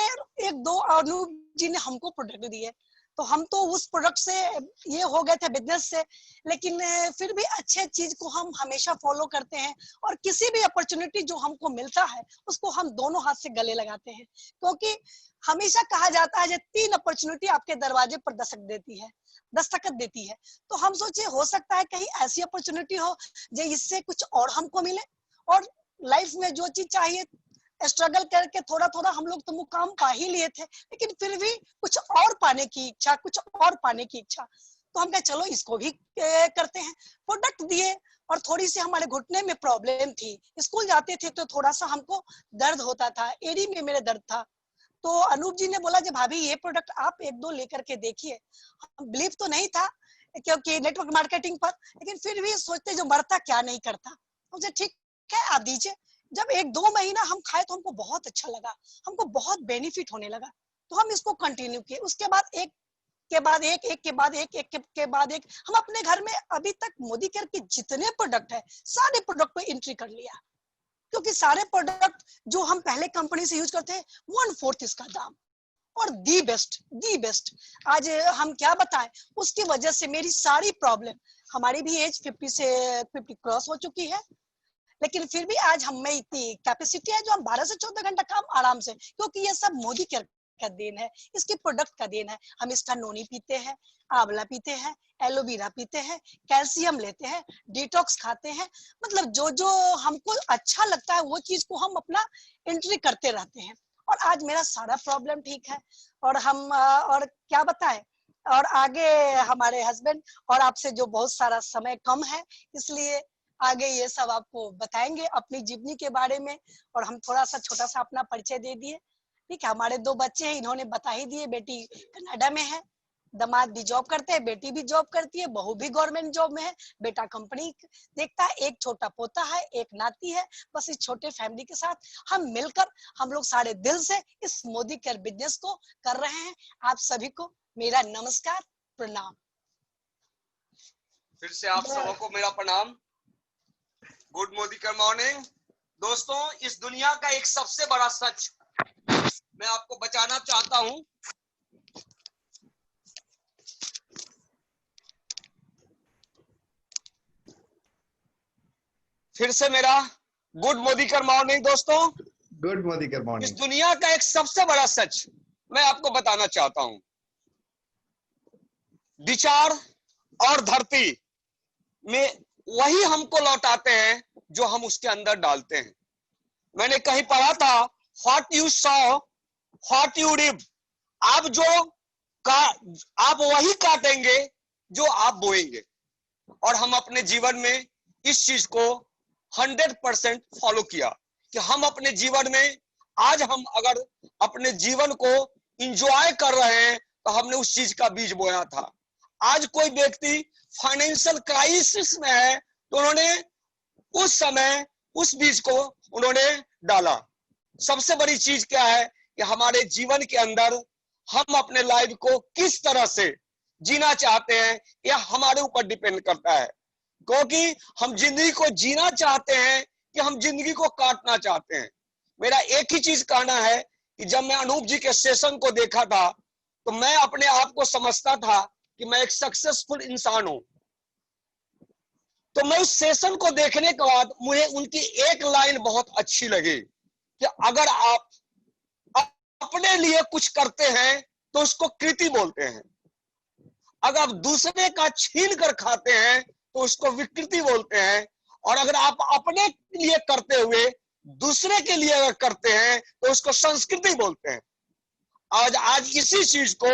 Speaker 3: एक दो अनूप जी ने हमको प्रोडक्ट दिए, तो हम तो उस प्रोडक्ट से ये हो गए थे बिजनेस से, लेकिन फिर भी अच्छे चीज को हम हमेशा फॉलो करते हैं और किसी भी अपॉर्चुनिटी जो हमको मिलता है उसको हम दोनों हाथ से गले लगाते हैं, क्योंकि हमेशा कहा जाता है कि 3 अपॉर्चुनिटी आपके दरवाजे पर दस्तखत देती है। तो हम सोचे हो सकता है कहीं ऐसी अपॉर्चुनिटी हो जो इससे कुछ और हमको मिले, और लाइफ में जो चीज चाहिए स्ट्रगल करके थोड़ा थोड़ा हम लोग तो मुकाम पा ही लिए थे, लेकिन फिर भी कुछ और पाने की इच्छा, कुछ और पाने की इच्छा। तो हम कहे चलो इसको भी करते हैं। प्रोडक्ट दिए और थोड़ी सी हमारे घुटने में प्रॉब्लम थी, स्कूल जाते थे तो थोड़ा सा हमको दर्द होता था, एड़ी में मेरे दर्द था। तो अनूप जी ने बोला जी भाभी ये प्रोडक्ट आप 1-2 लेकर के देखिए। बिलीव तो नहीं था क्योंकि नेटवर्क मार्केटिंग पर, लेकिन फिर भी सोचते जो मरता क्या नहीं करता। मुझे ठीक है आप दीजिए। जब 1-2 महीना हम खाए तो हमको बहुत अच्छा लगा, हमको बहुत बेनिफिट होने लगा, तो हम इसको कंटिन्यू किए। उसके बाद एक के बाद एक, एक के बाद एक, एक के बाद एक, हम अपने घर में अभी तक मोदी केयर के जितने प्रोडक्ट है सारे प्रोडक्ट पे एंट्री कर लिया, क्योंकि सारे प्रोडक्ट जो हम पहले कंपनी से यूज करते हैं 1/4 इसका दाम, और दी बेस्ट। आज हम क्या बताएं, उसकी वजह से मेरी सारी प्रॉब्लम, हमारी भी एज 50 से 50 क्रॉस हो चुकी है, लेकिन फिर भी आज हम में इतनी कैपेसिटी है जो हम 12 से 14 घंटा काम आराम से, क्योंकि ये सब मोदी केयर का देन है, इसके प्रोडक्ट का देन है। हम इसका नोनी पीते हैं, आंवला पीते हैं, एलोवेरा पीते हैं, कैल्शियम लेते हैं, डिटॉक्स खाते हैं, मतलब जो जो हमको अच्छा लगता है वो चीज को हम अपना एंट्री करते रहते हैं। और आज मेरा सारा प्रॉब्लम ठीक है, और हम और क्या बताएं, और आगे हमारे हस्बैंड और आपसे जो बहुत सारा समय कम है, इसलिए आगे ये सब आपको बताएंगे अपनी जीवनी के बारे में, और हम थोड़ा सा छोटा सा अपना परिचय दे दिए। ठीक है, हमारे 2 बच्चे हैं, इन्होंने बता ही दिए, बेटी कनाडा में है, दामाद भी जॉब करते हैं, बेटी भी जॉब करती है, बहू भी गवर्नमेंट जॉब में है, बेटा कंपनी देखता है, एक छोटा पोता है, एक नाती है। बस इस छोटे फैमिली के साथ हम मिलकर हम लोग सारे दिल से इस मोदी केयर बिजनेस को कर रहे हैं। आप सभी को मेरा नमस्कार, प्रणाम।
Speaker 2: फिर से आप सबको मेरा प्रणाम। Good Modi care morning. दोस्तों, इस दुनिया का एक सबसे बड़ा सच मैं आपको बचाना चाहता हूं। फिर से मेरा गुड मोदीकर मॉर्निंग दोस्तों।
Speaker 1: गुड मोदीकर
Speaker 2: इस
Speaker 1: मॉर्निंग।
Speaker 2: दुनिया का एक सबसे बड़ा सच मैं आपको बताना चाहता हूं। विचार और धरती में वही हमको लौटाते हैं जो हम उसके अंदर डालते हैं। मैंने कहीं पढ़ा था, what you saw what you rib. आप आप वही काटेंगे जो आप बोएंगे। और हम अपने जीवन में इस चीज को 100% फॉलो किया कि हम अपने जीवन में आज हम अगर अपने जीवन को इंजॉय कर रहे हैं तो हमने उस चीज का बीज बोया था। आज कोई व्यक्ति फाइनेंशियल क्राइसिस में है तो उन्होंने उस समय उस बीज को उन्होंने डाला। सबसे बड़ी चीज क्या है कि हमारे जीवन के अंदर हम अपने लाइफ को किस तरह से जीना चाहते हैं यह हमारे ऊपर डिपेंड करता है। क्योंकि हम जिंदगी को जीना चाहते हैं कि हम जिंदगी को काटना चाहते हैं। मेरा एक ही चीज कहना है कि जब मैं अनूप जी के सेशन को देखा था तो मैं अपने आप को समझता था कि मैं एक सक्सेसफुल इंसान हूं। तो मैं उस सेशन को देखने के बाद मुझे उनकी एक लाइन बहुत अच्छी लगी कि अगर आप अपने लिए कुछ करते हैं तो उसको कृति बोलते हैं, अगर आप दूसरे का छीन कर खाते हैं तो उसको विकृति बोलते हैं, और अगर आप अपने लिए करते हुए दूसरे के लिए अगर करते हैं तो उसको संस्कृति बोलते हैं। आज इसी चीज को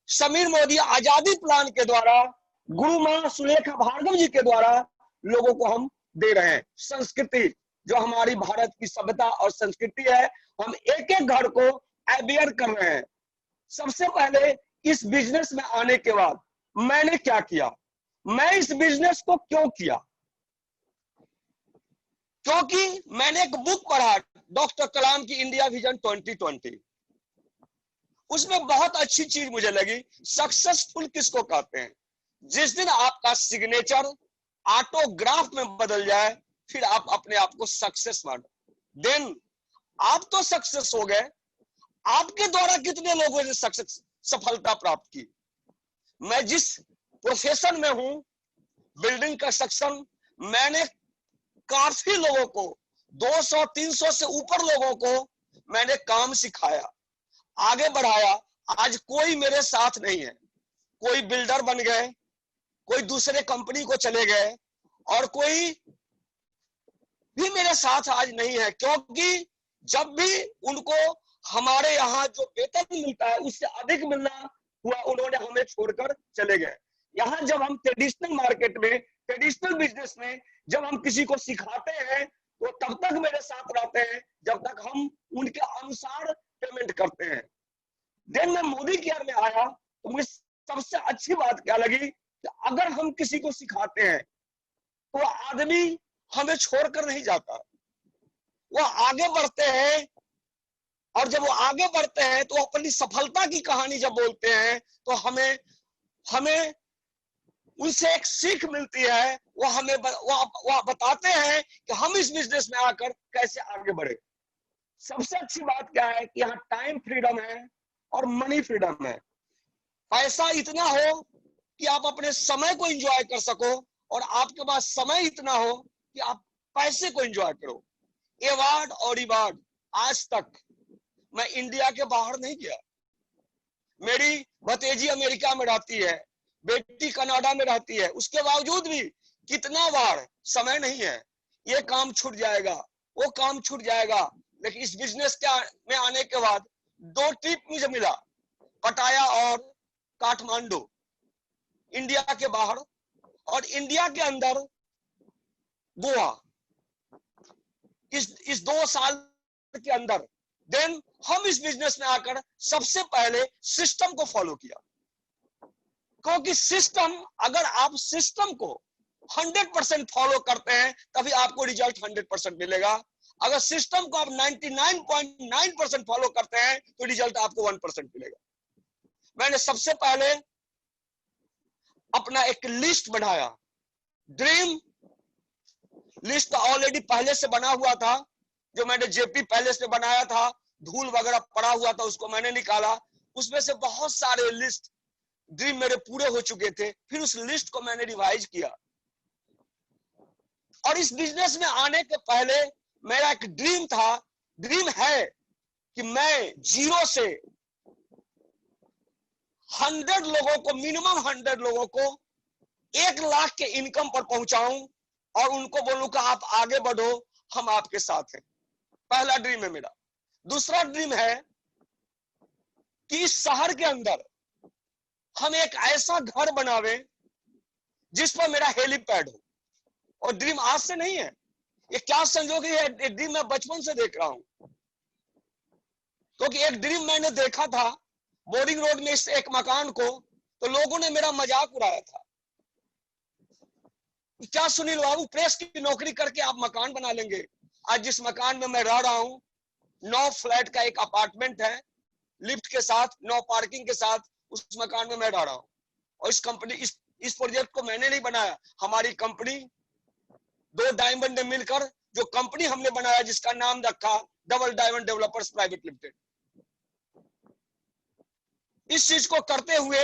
Speaker 2: समीर मोदी आजादी प्लान के द्वारा, गुरु मां सुलेखा भार्गव जी के द्वारा लोगों को हम दे रहे हैं। संस्कृति जो हमारी भारत की सभ्यता और संस्कृति है, हम एक एक घर को अवेयर कर रहे हैं। सबसे पहले इस बिजनेस में आने के बाद मैंने क्या किया, मैं इस बिजनेस को क्यों किया? क्योंकि मैंने एक बुक पढ़ा डॉक्टर कलाम की इंडिया विजन 2020। उसमें बहुत अच्छी चीज मुझे लगी, सक्सेसफुल किसको कहते हैं? जिस दिन आपका सिग्नेचर ऑटोग्राफ में बदल जाए फिर आप अपने आप को सक्सेस मानो। देन आप तो सक्सेस हो गए। आपके द्वारा कितने लोगों ने सक्सेस सफलता प्राप्त की? मैं जिस प्रोफेशन में हूं, बिल्डिंग कंस्ट्रक्शन, मैंने काफी लोगों को 200-300 से ऊपर लोगों को मैंने काम सिखाया, आगे बढ़ाया। आज कोई मेरे साथ नहीं है। कोई बिल्डर बन गए, कोई दूसरे कंपनी को चले गए, और कोई भी मेरे साथ आज नहीं है। क्योंकि जब भी उनको हमारे यहाँ जो वेतन मिलता है उससे अधिक मिलना हुआ, उन्होंने हमें छोड़कर चले गए। यहाँ जब हम ट्रेडिशनल मार्केट में, ट्रेडिशनल बिजनेस में जब हम किसी को सिखाते हैं तो तब तक मेरे साथ रहते हैं जब तक हम उनके अनुसार पेमेंट करते हैं। देन मैं मोदी केयर में आया तो मुझे सबसे अच्छी बात क्या लगी कि अगर हम किसी को सिखाते हैं तो आदमी हमें छोड़कर नहीं जाता, वो आगे बढ़ते हैं। और जब वो आगे बढ़ते हैं तो अपनी सफलता की कहानी जब बोलते हैं तो हमें उनसे एक सीख मिलती है। वो हमें वो बताते हैं कि हम इस बिजनेस में आकर कैसे आगे बढ़े। सबसे अच्छी बात क्या है कि यहाँ टाइम फ्रीडम है और मनी फ्रीडम है। पैसा इतना हो कि आप अपने समय को एंजॉय कर सको, और आपके पास समय इतना हो कि आप पैसे को एंजॉय करो। अवार्ड और रिवार्ड, आज तक मैं इंडिया के बाहर नहीं गया। मेरी भतीजी अमेरिका में रहती है, बेटी कनाडा में रहती है, उसके बावजूद भी कितना बार समय नहीं है, ये काम छूट जाएगा, वो काम छूट जाएगा। लेकिन इस बिजनेस में आने के बाद 2 ट्रिप मुझे मिला, पटाया और काठमांडू, इंडिया के बाहर और इंडिया के अंदर गोवा, इस 2 साल के अंदर। देन हम इस बिजनेस में आकर सबसे पहले सिस्टम को फॉलो किया। क्योंकि सिस्टम, अगर आप सिस्टम को 100% फॉलो करते हैं तभी आपको रिजल्ट 100% मिलेगा। अगर सिस्टम को आप 99.9% फॉलो करते हैं तो रिजल्ट आपको 1% मिलेगा। मैंने सबसे पहले अपना एक लिस्ट बनाया, ड्रीम लिस्ट ऑलरेडी पहले से बना हुआ था, जो मैंने जेपी पैलेस में बनाया था, धूल वगैरह पड़ा हुआ था, उसको मैंने निकाला। उसमें से बहुत सारे लिस्ट ड्रीम मेरे पूरे हो चुके थे। फिर उस लिस्ट को मैंने रिवाइज किया। और इस बिजनेस में आने के पहले मेरा एक ड्रीम था, ड्रीम है कि मैं 0 से 100 लोगों को, मिनिमम 100 लोगों को 1 लाख के इनकम पर पहुंचाऊं और उनको बोलूं कि आप आगे बढ़ो, हम आपके साथ हैं। पहला ड्रीम है मेरा। दूसरा ड्रीम है कि इस शहर के अंदर हम एक ऐसा घर बनावे जिस पर मेरा हेलीपैड हो। और ड्रीम आज से नहीं है, ये क्या संजोग है, ये ड्रीम मैं बचपन से देख रहा हूं। क्योंकि एक ड्रीम मैंने देखा था बोरिंग रोड में इस एक मकान को, तो लोगों ने मेरा मजाक उड़ाया था, क्या सुनील बाबू प्रेस की नौकरी करके आप मकान बना लेंगे। आज जिस मकान में मैं रह रहा हूं, 9 फ्लैट का एक अपार्टमेंट है, लिफ्ट के साथ, 9 पार्किंग के साथ, उस मकान में मैं रह रहा हूं। और इस कंपनी, इस प्रोजेक्ट को मैंने नहीं बनाया, हमारी कंपनी 2 डायमंड ने मिलकर जो कंपनी हमने बनाया, जिसका नाम रखा double diamond developers private limited. इस चीज को करते हुए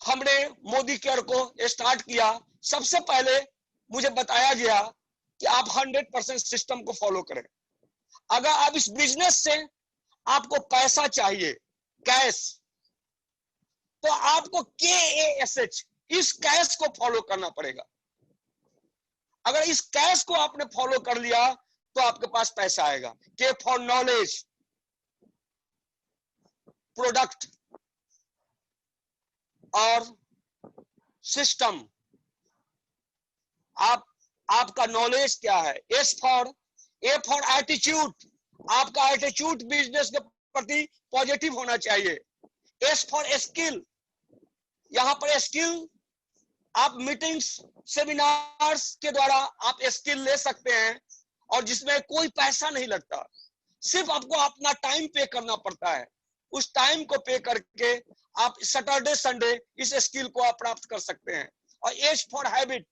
Speaker 2: हमने मोदी केयर को स्टार्ट किया। सबसे पहले मुझे बताया गया कि आप 100% सिस्टम को फॉलो करें। अगर आप इस बिजनेस से आपको पैसा चाहिए, कैश, तो आपको KASH, इस कैश को फॉलो करना पड़ेगा। अगर इस कैश को आपने फॉलो कर लिया तो आपके पास पैसा आएगा। K फॉर नॉलेज, प्रोडक्ट और सिस्टम। आपका नॉलेज क्या है। A फॉर एटीट्यूड, आपका एटीट्यूड बिजनेस के प्रति पॉजिटिव होना चाहिए। S फॉर स्किल, यहां पर स्किल आप मीटिंग्स, सेमिनार्स के द्वारा आप स्किल ले सकते हैं, और जिसमें कोई पैसा नहीं लगता, सिर्फ आपको अपना टाइम पे करना पड़ता है। उस टाइम को पे करके आप सैटरडे संडे इस स्किल को आप प्राप्त कर सकते हैं। और H फॉर हैबिट,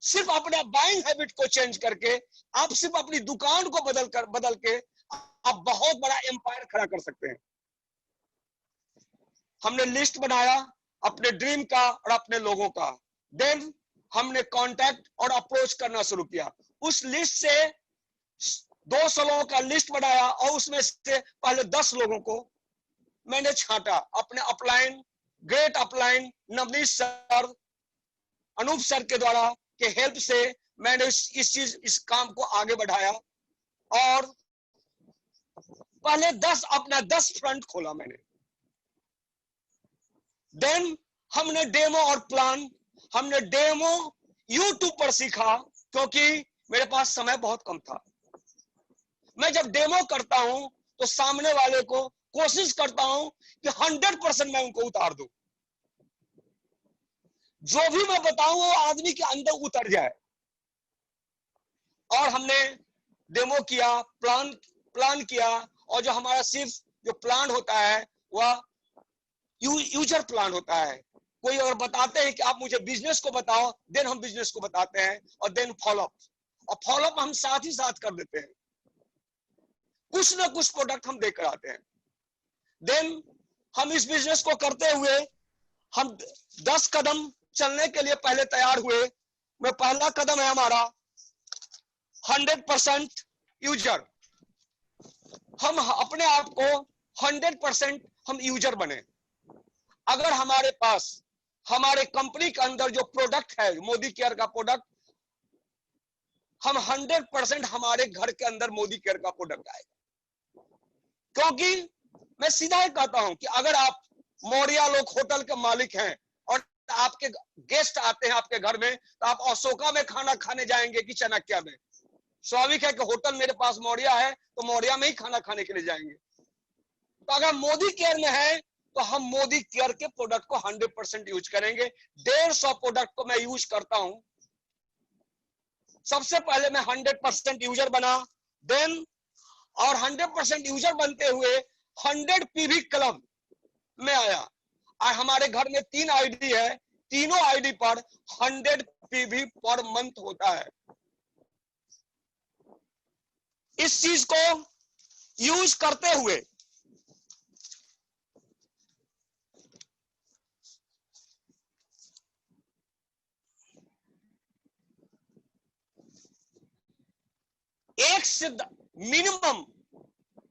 Speaker 2: सिर्फ अपने बाइंग हैबिट को चेंज करके आप सिर्फ अपनी दुकान को बदल के आप बहुत बड़ा एम्पायर खड़ा कर सकते हैं। हमने लिस्ट बनाया अपने ड्रीम का और अपने लोगों का। देन हमने कांटेक्ट और अप्रोच करना शुरू किया। उस लिस्ट से 200 लोगों का लिस्ट बनाया और उसमें से पहले 10 लोगों को मैंने छांटा। अपने upline, great upline Navneet sir, Anup sir के द्वारा के हेल्प से मैंने इस काम को आगे बढ़ाया। और पहले 10 अपना 10 फ्रंट खोला मैंने। देन हमने डेमो और प्लान, हमने डेमो यूट्यूब पर सीखा, क्योंकि मेरे पास समय बहुत कम था। मैं जब डेमो करता हूं तो सामने वाले को कोशिश करता हूं कि 100% मैं उनको उतार दूं, जो भी मैं बताऊं वो आदमी के अंदर उतर जाए। और हमने डेमो किया, प्लान किया, और जो हमारा सिर्फ जो प्लान होता है वह यूजर प्लान होता है। कोई अगर बताते हैं कि आप मुझे बिजनेस को बताओ, देन हम बिजनेस को बताते हैं, और देन फॉलोअप, और फॉलोअप हम साथ ही साथ कर देते हैं। कुछ ना कुछ प्रोडक्ट हम देकर आते हैं। देन हम इस बिजनेस को करते हुए हम 10 कदम चलने के लिए पहले तैयार हुए। में पहला कदम है हमारा 100% यूजर। हम अपने आप को 100% हम यूजर बने। अगर हमारे पास हमारे कंपनी के अंदर जो प्रोडक्ट है, मोदी केयर का प्रोडक्ट, हम 100% हमारे घर के अंदर मोदी केयर का प्रोडक्ट आएगा। क्योंकि मैं सीधा ही कहता हूं कि अगर आप मौर्या लोग होटल के मालिक हैं और आपके गेस्ट आते हैं आपके घर में, तो आप अशोका में खाना खाने जाएंगे कि चाणक्य में? स्वाभाविक है कि होटल मेरे पास मौर्या है तो मौर्या में ही खाना खाने के लिए जाएंगे। तो अगर मोदी केयर में है तो हम मोदी केयर के प्रोडक्ट को 100% यूज करेंगे। 150 प्रोडक्ट को मैं यूज करता हूं। सबसे पहले मैं 100% यूजर बना, देन और 100% यूजर बनते हुए 100 पीवी क्लब में आया। और हमारे घर में 3 आईडी है, तीनों आईडी पर 100 पीवी पर मंथ होता है। इस चीज को यूज करते हुए एक से मिनिमम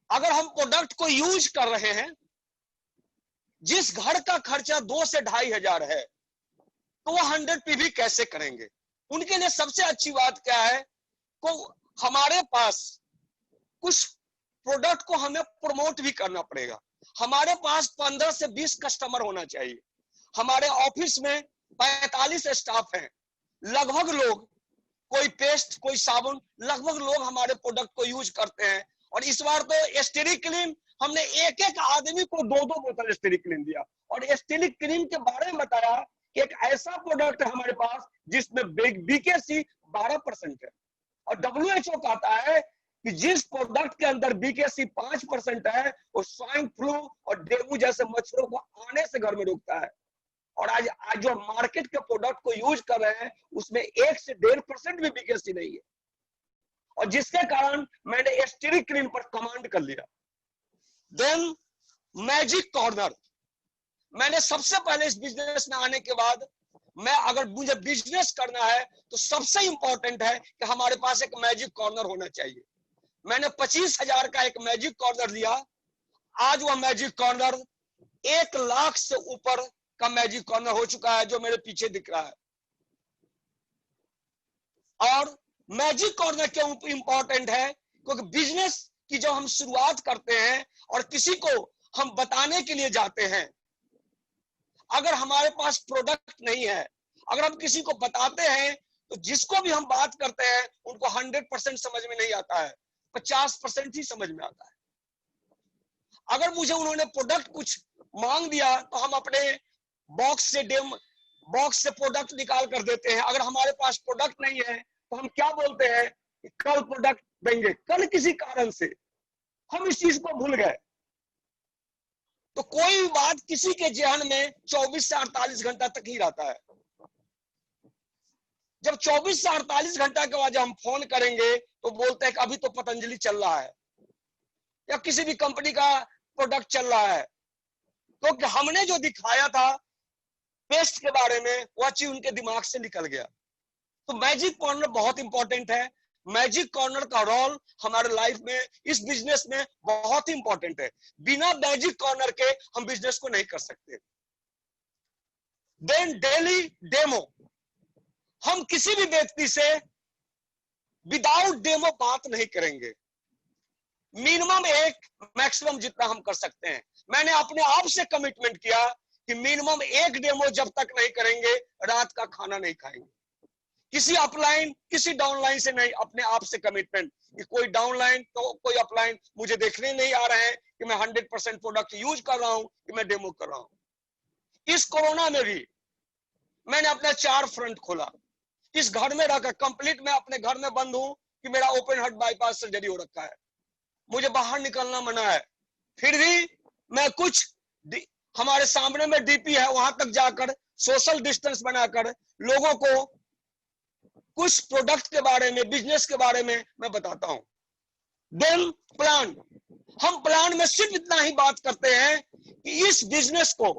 Speaker 2: अगर हम प्रोडक्ट को यूज कर रहे हैं, जिस घर का खर्चा 2 से 2,500 है, तो वो 100 पीवी कैसे करेंगे? उनके लिए सबसे अच्छी बात क्या है, को हमारे पास कुछ प्रोडक्ट को हमें प्रमोट भी करना पड़ेगा। हमारे पास 15 से 20 कस्टमर होना चाहिए। हमारे ऑफिस में 45 स्टाफ हैं। लगभग लोग, कोई पेस्ट, कोई साबुन, लगभग लोग हमारे प्रोडक्ट को यूज करते हैं। और इस बार तो स्टेरिक्लीन हमने एक एक आदमी को 2-2 बोतल स्टेरिक्लीन दिया, और स्टेरिक्लीन के बारे में बताया कि एक ऐसा प्रोडक्ट है हमारे पास जिसमें बीकेसी 12% है, और WHO कहता है कि जिस प्रोडक्ट के अंदर बीकेसी 5% है, वो स्वाइन फ्लू और डेंगू जैसे मच्छरों को आने से घर में रोकता है। और आज जो मार्केट के प्रोडक्ट को यूज कर रहे हैं, उसमें 1 से 1.5% भी बीकेसी नहीं है, और जिसके कारण मैंने स्टेरिक्लीन पर कमांड कर लिया। देन मैजिक कॉर्नर, मैंने सबसे पहले इस बिजनेस में आने के बाद, मैं अगर मुझे बिजनेस करना है तो सबसे इंपॉर्टेंट है कि हमारे पास एक मैजिक कॉर्नर होना चाहिए। मैंने 25,000 का एक मैजिक कॉर्नर लिया। आज वह मैजिक कॉर्नर 1 लाख से ऊपर का मैजिक कॉर्नर हो चुका है, जो मेरे पीछे दिख रहा है। और मैजिक कॉर्नर क्यों इंपॉर्टेंट है? क्योंकि बिजनेस की जब हम शुरुआत करते हैं और किसी को हम बताने के लिए जाते हैं, अगर हमारे पास प्रोडक्ट नहीं है, अगर हम किसी को बताते हैं, तो जिसको भी हम बात करते हैं उनको 100% समझ में नहीं आता है, 50% ही समझ में आता है। अगर मुझे उन्होंने प्रोडक्ट कुछ मांग दिया तो हम अपने बॉक्स से प्रोडक्ट निकाल कर देते हैं। अगर हमारे पास प्रोडक्ट नहीं है तो हम क्या बोलते हैं, कल प्रोडक्ट देंगे। कल किसी कारण से हम इस चीज को भूल गए, तो कोई बात किसी के जहन में 24 से 48 घंटा तक ही रहता है। जब 24 से 48 घंटा के बाद जब हम फोन करेंगे तो बोलते हैं कि अभी तो पतंजलि चल रहा है या किसी भी कंपनी का प्रोडक्ट चल रहा है, क्योंकि हमने जो दिखाया था पेस्ट के बारे में, वह चीज उनके दिमाग से निकल गया। तो मैजिक कॉर्नर बहुत इंपॉर्टेंट है। मैजिक कॉर्नर का रोल हमारे लाइफ में, इस बिजनेस में बहुत ही इंपॉर्टेंट है। बिना मैजिक कॉर्नर के हम बिजनेस को नहीं कर सकते। देन डेली डेमो, हम किसी भी व्यक्ति से विदाउट डेमो बात नहीं करेंगे। मिनिमम 1, मैक्सिमम जितना हम कर सकते हैं। मैंने अपने आप से कमिटमेंट किया कि मिनिमम 1 डेमो जब तक नहीं करेंगे, रात का खाना नहीं खाएंगे। किसी अपलाइन, किसी डाउनलाइन से नहीं, अपने आप से कमिटमेंट कि कोई डाउनलाइन तो कोई अपलाइन मुझे देखने नहीं आ रहे हैं कि मैं 100% प्रोडक्ट यूज कर रहा हूं, कि मैं डेमो कर रहा हूं। इस कोरोना में भी मैंने अपना 4 फ्रंट खोला। इस घर में रहकर कंप्लीट मैं अपने घर में बंद हूं कि मेरा ओपन हार्ट बाईपास सर्जरी हो रखा है, मुझे बाहर निकलना मना है। फिर भी मैं कुछ, हमारे सामने में डीपी है, वहां तक जाकर सोशल डिस्टेंस बनाकर लोगों को कुछ प्रोडक्ट के बारे में, बिजनेस के बारे में मैं बताता हूं। देन प्लान, हम प्लान में सिर्फ इतना ही बात करते हैं कि इस बिजनेस को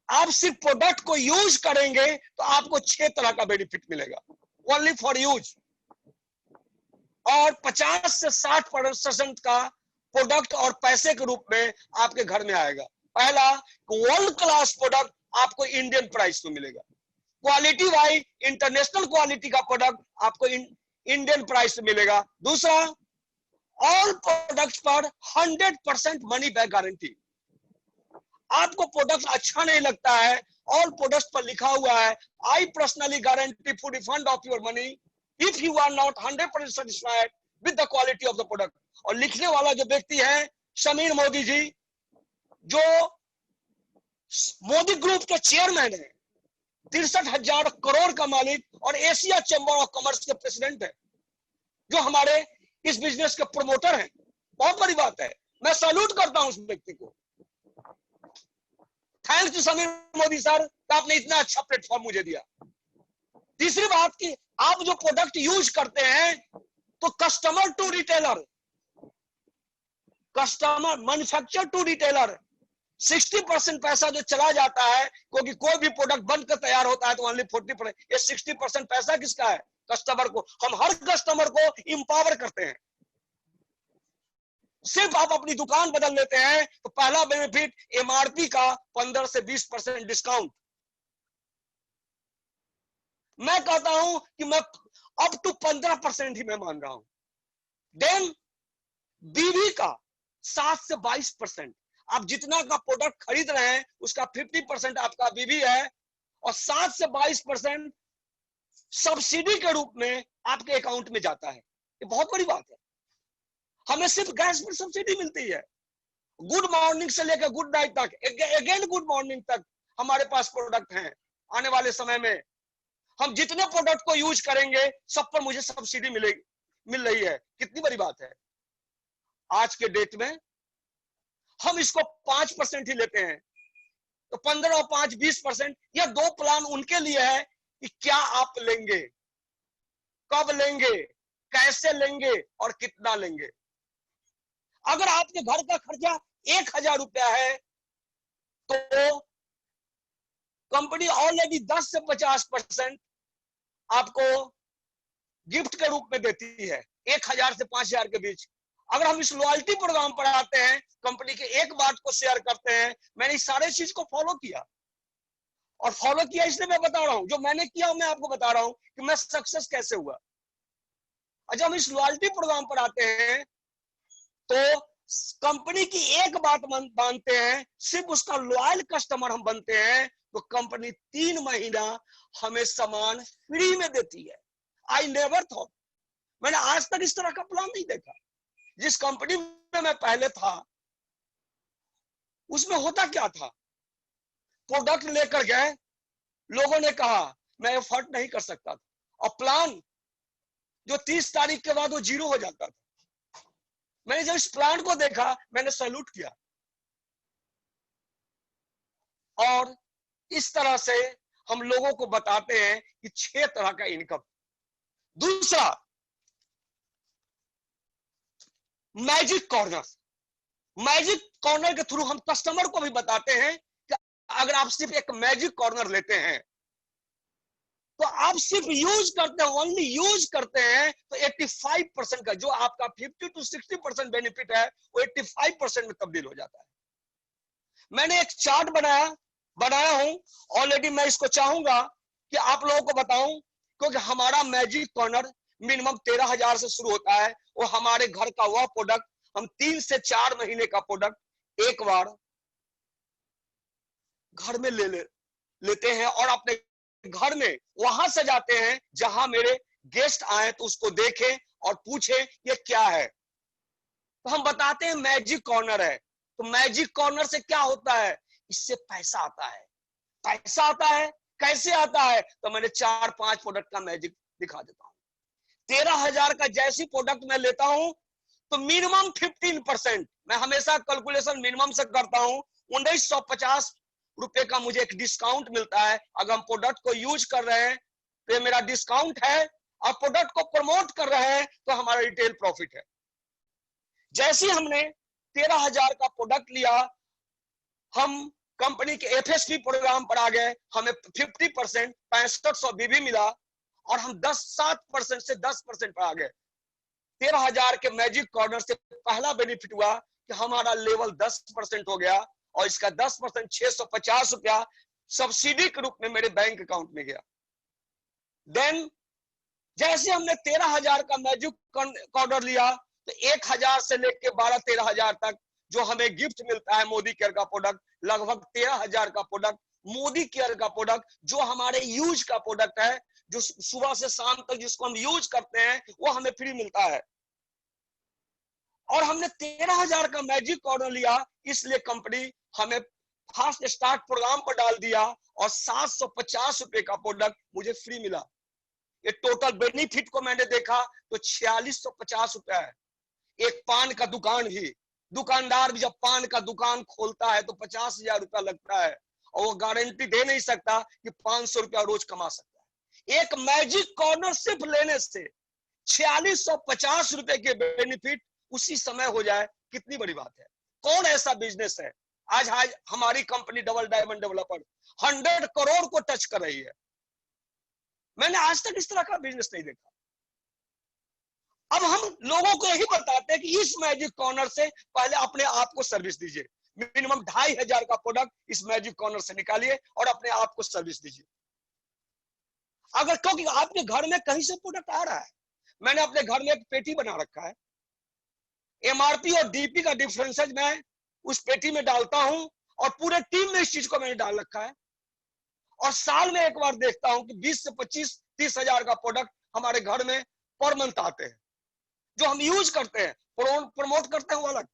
Speaker 2: आप सिर्फ प्रोडक्ट को यूज करेंगे तो आपको 6 तरह का बेनिफिट मिलेगा, ओनली फॉर यूज। और 50 से 60% का प्रोडक्ट और पैसे के रूप में आपके घर में आएगा। पहला, वर्ल्ड क्लास प्रोडक्ट आपको इंडियन प्राइस में मिलेगा। क्वालिटी वाइज इंटरनेशनल क्वालिटी का प्रोडक्ट आपको इंडियन प्राइस में मिलेगा। दूसरा, ऑल प्रोडक्ट्स पर 100% मनी बैक गारंटी। आपको प्रोडक्ट अच्छा नहीं लगता है, ऑल प्रोडक्ट्स पर लिखा हुआ है, I personally guarantee full refund of your money if you are not 100% satisfied with the quality of the product. और लिखने वाला जो व्यक्ति है समीर मोदी जी, जो मोदी ग्रुप के चेयरमैन है, 63,000 करोड़ का मालिक और एशिया चैम्बर ऑफ कॉमर्स के प्रेसिडेंट है, जो हमारे इस बिजनेस के प्रमोटर हैं। बहुत बड़ी बात है, मैं सैल्यूट करता हूं उस व्यक्ति को। Thanks to Sameer Modi sir, आपने इतना अच्छा प्लेटफॉर्म मुझे दिया। तीसरी बात कि आप जो प्रोडक्ट यूज करते हैं, तो customer to retailer, customer manufacture to retailer, 60% पैसा जो चला जाता है, क्योंकि कोई भी प्रोडक्ट बनकर तैयार होता है तो ओनली 40%, ये 60% पैसा किसका है? कस्टमर को, हम हर कस्टमर को इंपावर करते हैं। सिर्फ आप अपनी दुकान बदल लेते हैं तो पहला बेनिफिट एमआरपी का 15 से 20% डिस्काउंट। मैं कहता हूं कि मैं अप टू 15% ही मैं मान रहा हूं। देन बीवी का 7 से 22%, आप जितना का प्रोडक्ट खरीद रहे हैं उसका 50% आपका बीवी है, और 7 से 22% सब्सिडी के रूप में आपके अकाउंट में जाता है। ये बहुत बड़ी बात है। हमें सिर्फ गैस पर सब्सिडी मिलती है, गुड मॉर्निंग से लेकर गुड नाइट तक, अगेन गुड मॉर्निंग तक हमारे पास प्रोडक्ट हैं। आने वाले समय में हम जितने प्रोडक्ट को यूज करेंगे सब पर मुझे सब्सिडी मिल रही है। कितनी बड़ी बात है। आज के डेट में हम इसको 5% ही लेते हैं, तो 15 और 5 20%। यह दो प्लान उनके लिए है कि क्या आप लेंगे, कब लेंगे, कैसे लेंगे और कितना लेंगे। अगर आपके घर का खर्चा 1000 रुपया है तो कंपनी ऑलरेडी 10 से 50% आपको गिफ्ट के रूप में देती है, 1000 से 5000 के बीच। अगर हम इस लॉयल्टी प्रोग्राम पर आते हैं, कंपनी के एक बात को शेयर करते हैं, मैंने इस सारे चीज को फॉलो किया, और फॉलो किया इसलिए मैं बता रहा हूं, जो मैंने किया मैं आपको बता रहा हूं कि मैं सक्सेस कैसे हुआ। जब हम इस लॉयल्टी प्रोग्राम पर आते हैं तो कंपनी की एक बात मानते हैं, सिर्फ उसका लॉयल कस्टमर हम बनते हैं तो कंपनी 3 महीना हमें सामान फ्री में देती है। आई नेवर थॉट, मैंने आज तक इस तरह का प्लान नहीं देखा। जिस कंपनी में मैं पहले था उसमें होता क्या था, प्रोडक्ट लेकर गए, लोगों ने कहा मैं एफर्ट नहीं कर सकता था, और प्लान जो 30 तारीख के बाद वो 0 हो जाता था। मैंने जब इस प्लान को देखा मैंने सैल्यूट किया, और इस तरह से हम लोगों को बताते हैं कि 6 तरह का इनकम। दूसरा, मैजिक कॉर्नर। मैजिक कॉर्नर के थ्रू हम कस्टमर को भी बताते हैं कि अगर आप सिर्फ एक मैजिक कॉर्नर लेते हैं तो आप सिर्फ यूज करते हैं, ओनली यूज करते हैं तो 85% का जो आपका 50 to 60% बेनिफिट है वो 85% में तब्दील हो जाता है। मैंने एक चार्ट बनाया हूं ऑलरेडी, मैं इसको चाहूंगा कि आप लोगों को बताऊं, क्योंकि हमारा मैजिक कॉर्नर मिनिमम 13,000 से शुरू होता है। वो हमारे घर का वह प्रोडक्ट, हम 3 से 4 महीने का प्रोडक्ट एक बार घर में लेते हैं और अपने घर में वहां सजाते हैं जहां मेरे गेस्ट आए तो उसको देखें और पूछे ये क्या है, तो हम बताते हैं मैजिक कॉर्नर है। तो मैजिक कॉर्नर से क्या होता है, इससे पैसा आता है। पैसा आता है, कैसे आता है, तो मैंने 4-5 प्रोडक्ट का मैजिक दिखा देता हूं। 13,000 का जैसी प्रोडक्ट मैं लेता हूं तो मिनिमम 15%, मैं हमेशा कैलकुलेशन मिनिमम से करता हूं, 1950 रुपए का मुझे एक डिस्काउंट मिलता है। अगर हम प्रोडक्ट को यूज कर रहे हैं तो ये मेरा डिस्काउंट है, और प्रोडक्ट को प्रमोट कर रहे हैं तो हमारा रिटेल प्रॉफिट है। जैसे हमने 13,000 का प्रोडक्ट लिया, हम कंपनी के एफएसपी प्रोग्राम पर आ गए, हमें 50% 6500 बीबी मिला, और हम 7% से 10% पर आ गए। 13,000 के मैजिक कॉर्नर से पहला बेनिफिट हुआ कि हमारा लेवल 10% हो गया, और इसका 10% 650 रुपया सब्सिडी के रूप में मेरे बैंक अकाउंट में गया। देन जैसे हमने 13,000 का मैजिक कॉर्नर लिया तो 1,000 से लेकर 12-13,000 तक जो हमें गिफ्ट मिलता है मोदी केयर का प्रोडक्ट, लगभग 13,000 का प्रोडक्ट मोदी केयर का प्रोडक्ट, जो हमारे यूज का प्रोडक्ट है, जो सुबह से शाम तक जिसको हम यूज करते हैं वो हमें फ्री मिलता है। और हमने 13,000 का मैजिक कॉर्नर लिया, इसलिए कंपनी हमें फास्ट स्टार्ट प्रोग्राम पर डाल दिया, और 750 रुपए का प्रोडक्ट मुझे फ्री मिला। ये टोटल बेनिफिट को मैंने देखा तो 4650 रुपया है। एक पान का दुकान ही, दुकानदार भी जब पान का दुकान खोलता है तो 50,000 रुपया लगता है, और वो गारंटी दे नहीं सकता कि 500 रुपया रोज कमा सकता है। एक मैजिक कॉर्नर सिर्फ लेने से 4650 रुपए के बेनिफिट उसी समय हो जाए, कितनी बड़ी बात है। कौन ऐसा बिजनेस है आज हमारी company double diamond developer 100 crore को टच कर रही है। मैंने आज तक इस तरह का बिजनेस नहीं देखा। अब हम लोगों को यही बताते हैं कि इस मैजिक कॉर्नर से पहले अपने आप को सर्विस दीजिए। मिनिमम 2500 का प्रोडक्ट इस मैजिक कॉर्नर से निकालिए और अपने आप को सर्विस दीजिए। अगर क्योंकि आपके घर में कहीं से प्रोडक्ट आ रहा है, मैंने अपने घर में एक पेटी बना रखा है, एमआरपी और डीपी का डिफरेंस मैं उस पेटी में डालता हूं और पूरे टीम में इस चीज को मैंने डाल रखा है। और साल में एक बार देखता हूं कि 20 से 25-30 हजार का प्रोडक्ट हमारे घर में पर मंथ आते हैं, जो हम यूज करते हैं, प्रमोट करते हैं वो अलग।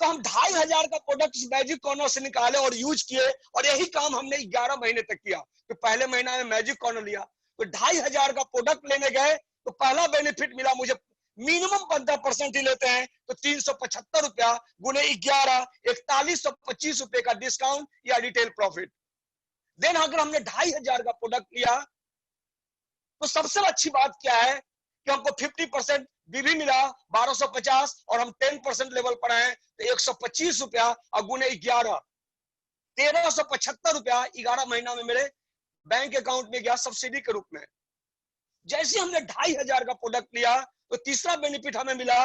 Speaker 2: तो हम 2500 का प्रोडक्ट मैजिक कॉर्नर से निकाले और यूज किए, और यही काम हमने 11 महीने तक किया। तो पहले महीना में मैजिक कॉर्नर लिया, तो 2500 का प्रोडक्ट लेने गए तो पहला बेनिफिट मिला मुझे, मिनिमम 15% ही लेते हैं तो 375 रुपया गुने 11, 4125 रुपए का डिस्काउंट या रिटेल प्रॉफिट। देन अगर हमने 2500 का प्रोडक्ट लिया तो सबसे अच्छी बात क्या है कि हमको 50% भी मिला 1250, और हम 10% लेवल पर आए तो 125 रुपया और गुने 11 1375 रुपया 11 महीना में मेरे बैंक अकाउंट में गया सब्सिडी के रूप में। जैसे हमने 2500 का प्रोडक्ट लिया तो तीसरा बेनिफिट हमें मिला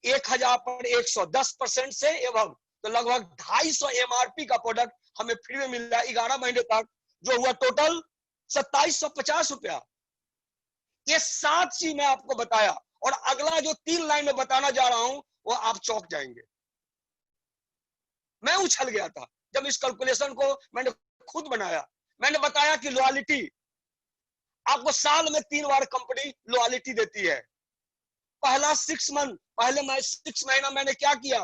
Speaker 2: 1000 पर 110% से एवं, तो लगभग 250 एमआरपी का प्रोडक्ट हमें फ्री में मिल रहा है 11 महीने तक, जो हुआ टोटल 2750 रुपया। ये 7 चीज मैं आपको बताया, और अगला जो 3 लाइन में बताना जा रहा हूं वो आप चौंक जाएंगे। मैं उछल गया था जब इस कैलकुलेशन को मैंने खुद बनाया। मैंने बताया कि लॉयल्टी आपको साल में 3 बार कंपनी लॉयल्टी देती है। पहला 6 मंथ, पहले 6 महीना मैंने क्या किया,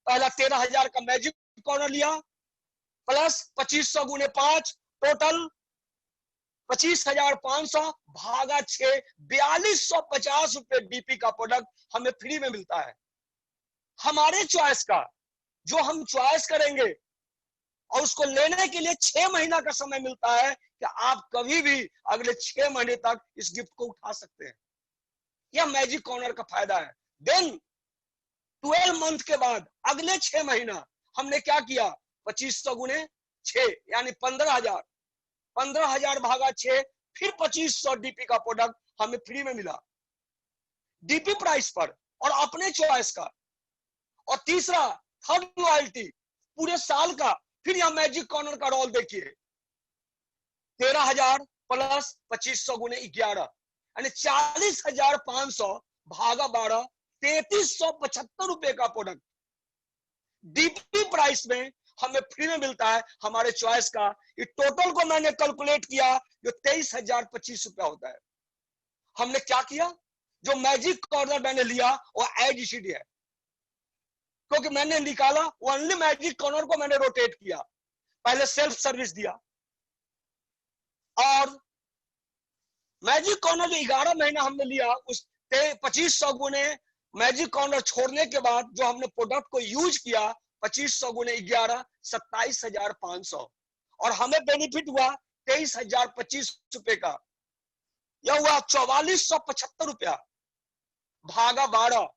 Speaker 2: पहला 13,000 का मैजिक कॉर्नर लिया प्लस 2500 गुने 5, टोटल 25,500 भागा 6, 4250 रुपए डीपी का प्रोडक्ट हमें फ्री में मिलता है। हमारे चॉइस का, जो हम चॉइस करेंगे, और उसको लेने के लिए 6 महीना का समय मिलता है कि आप कभी भी अगले 6 महीने तक इस गिफ्ट को उठा सकते हैं। यह मैजिक कॉर्नर का फायदा है। देन 12 मंथ के बाद अगले 6 महीना हमने क्या किया, 2500 गुने 6 यानी 15,000, 15,000 भागा 6, फिर 2500 डीपी का प्रोडक्ट हमें फ्री में मिला डीपी प्राइस पर और अपने चॉइस का। और तीसरा थर्ड लॉयल्टी पूरे साल का, फिर यहां मैजिक कॉर्नर का रोल देखिए, 13,000 प्लस 2500 गुने 11 यानी 40,500 भागा 12, 3375 रुपए का प्रोडक्ट डीपी प्राइस में हमें फ्री में मिलता है हमारे चॉइस का। ये टोटल को मैंने कैलकुलेट किया जो 23,025 रुपया होता है। हमने क्या किया, जो मैजिक कॉर्नर मैंने लिया वो एज इट है, क्योंकि मैंने निकाला ओनली मैजिक कॉर्नर को मैंने रोटेट किया। पहले सेल्फ सर्विस दिया, और मैजिक कॉर्नर जो 11 महीना हमने लिया उस 2500 गुने मैजिक कॉर्नर छोड़ने के बाद जो हमने प्रोडक्ट को यूज किया 2500 गुने 11, 27,500, और हमें बेनिफिट हुआ 23,025 रुपए का। यह हुआ 4475 रुपया भागा 12,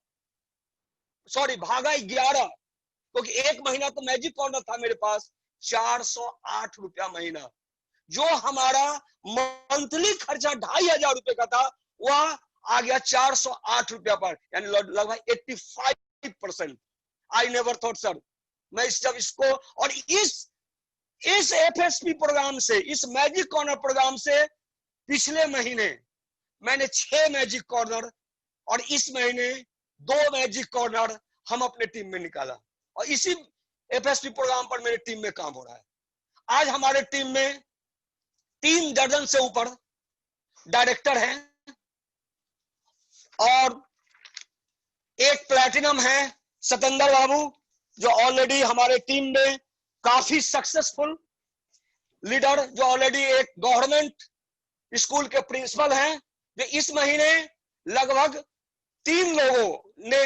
Speaker 2: सॉरी भागा 11, क्योंकि एक महीना तो मैजिक कॉर्नर था मेरे पास, 408 रुपया महीना। जो हमारा मंथली खर्चा 2,500 रुपए का था वह आ गया 408 रुपया पर, यानी लगभग 85%। आई नेवर थॉट सर, मैं जब इसको, और इस एफएसपी प्रोग्राम से, इस मैजिक कॉर्नर प्रोग्राम से पिछले महीने मैंने 6 मैजिक कॉर्नर और इस महीने 2 मैजिक कॉर्नर हम अपने टीम में निकाला, और इसी एफएसपी प्रोग्राम पर मेरे टीम में काम हो रहा है। आज हमारे टीम में 3 दर्जन से ऊपर डायरेक्टर हैं और एक प्लैटिनम है सतेंद्र बाबू, जो ऑलरेडी हमारे टीम में काफी सक्सेसफुल लीडर, जो ऑलरेडी एक गवर्नमेंट स्कूल के प्रिंसिपल हैं, जो इस महीने लगभग 3 लोगों ने,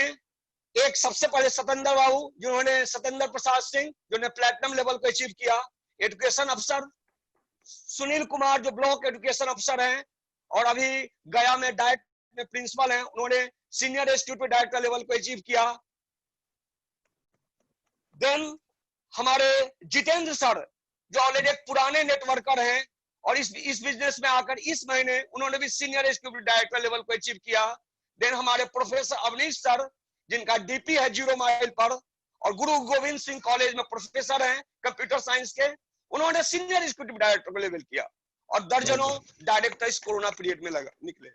Speaker 2: एक सबसे पहले सतेंद्र बाबू जिन्होंने, सतेंद्र प्रसाद सिंह जिन्होंने प्लैटिनम लेवल को अचीव किया, एजुकेशन अफसर सुनील कुमार जो ब्लॉक एजुकेशन अफसर हैं और अभी गया में डायट में प्रिंसिपल हैं, उन्होंने सीनियर एग्जीक्यूटिव डायरेक्टर लेवल को अचीव किया। देन हमारे जितेंद्र सर जो ऑलरेडी एक पुराने नेटवर्कर हैं और इस बिजनेस में आकर इस महीने उन्होंने भी सीनियर एग्जीक्यूटिव डायरेक्टर लेवल को अचीव किया। देन हमारे प्रोफेसर अवनीश सर, जिनका डीपी है 0 माइल पर और गुरु गोविंद सिंह कॉलेज में प्रोफेसर हैं कंप्यूटर साइंस के, उन्होंने सीनियर एग्जीक्यूटिव डायरेक्टर को लेवल किया और दर्जनों डायरेक्टर इस कोरोना पीरियड में निकले।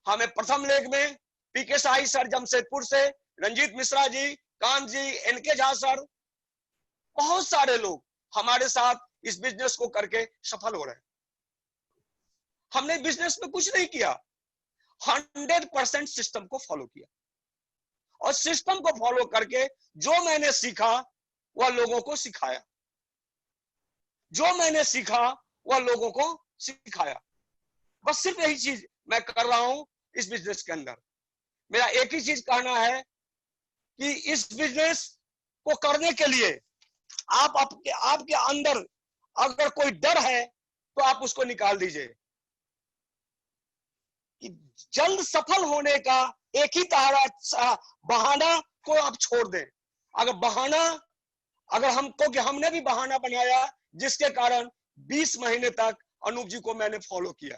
Speaker 2: हमें प्रथम लेग में पीके साई सर जमशेदपुर से, रंजीत मिश्रा जी, कांत जी, एनके झा सर, बहुत सारे लोग हमारे साथ इस बिजनेस को करके सफल हो रहे हैं। हमने बिजनेस में कुछ नहीं किया, 100% सिस्टम को फॉलो किया और सिस्टम को फॉलो करके जो मैंने सीखा वह लोगों को सिखाया, जो मैंने सीखा वह लोगों को सिखाया। बस सिर्फ यही चीज मैं कर रहा हूं इस बिजनेस के अंदर। मेरा एक ही चीज कहना है कि इस बिजनेस को करने के लिए आपके अंदर अगर कोई डर है तो आप उसको निकाल दीजिए। कि जल्द सफल होने का एक ही बहाना को आप छोड़ दें। अगर हमको कि हमने भी बहाना बनाया जिसके कारण 20 महीने तक अनूप जी को मैंने फॉलो किया,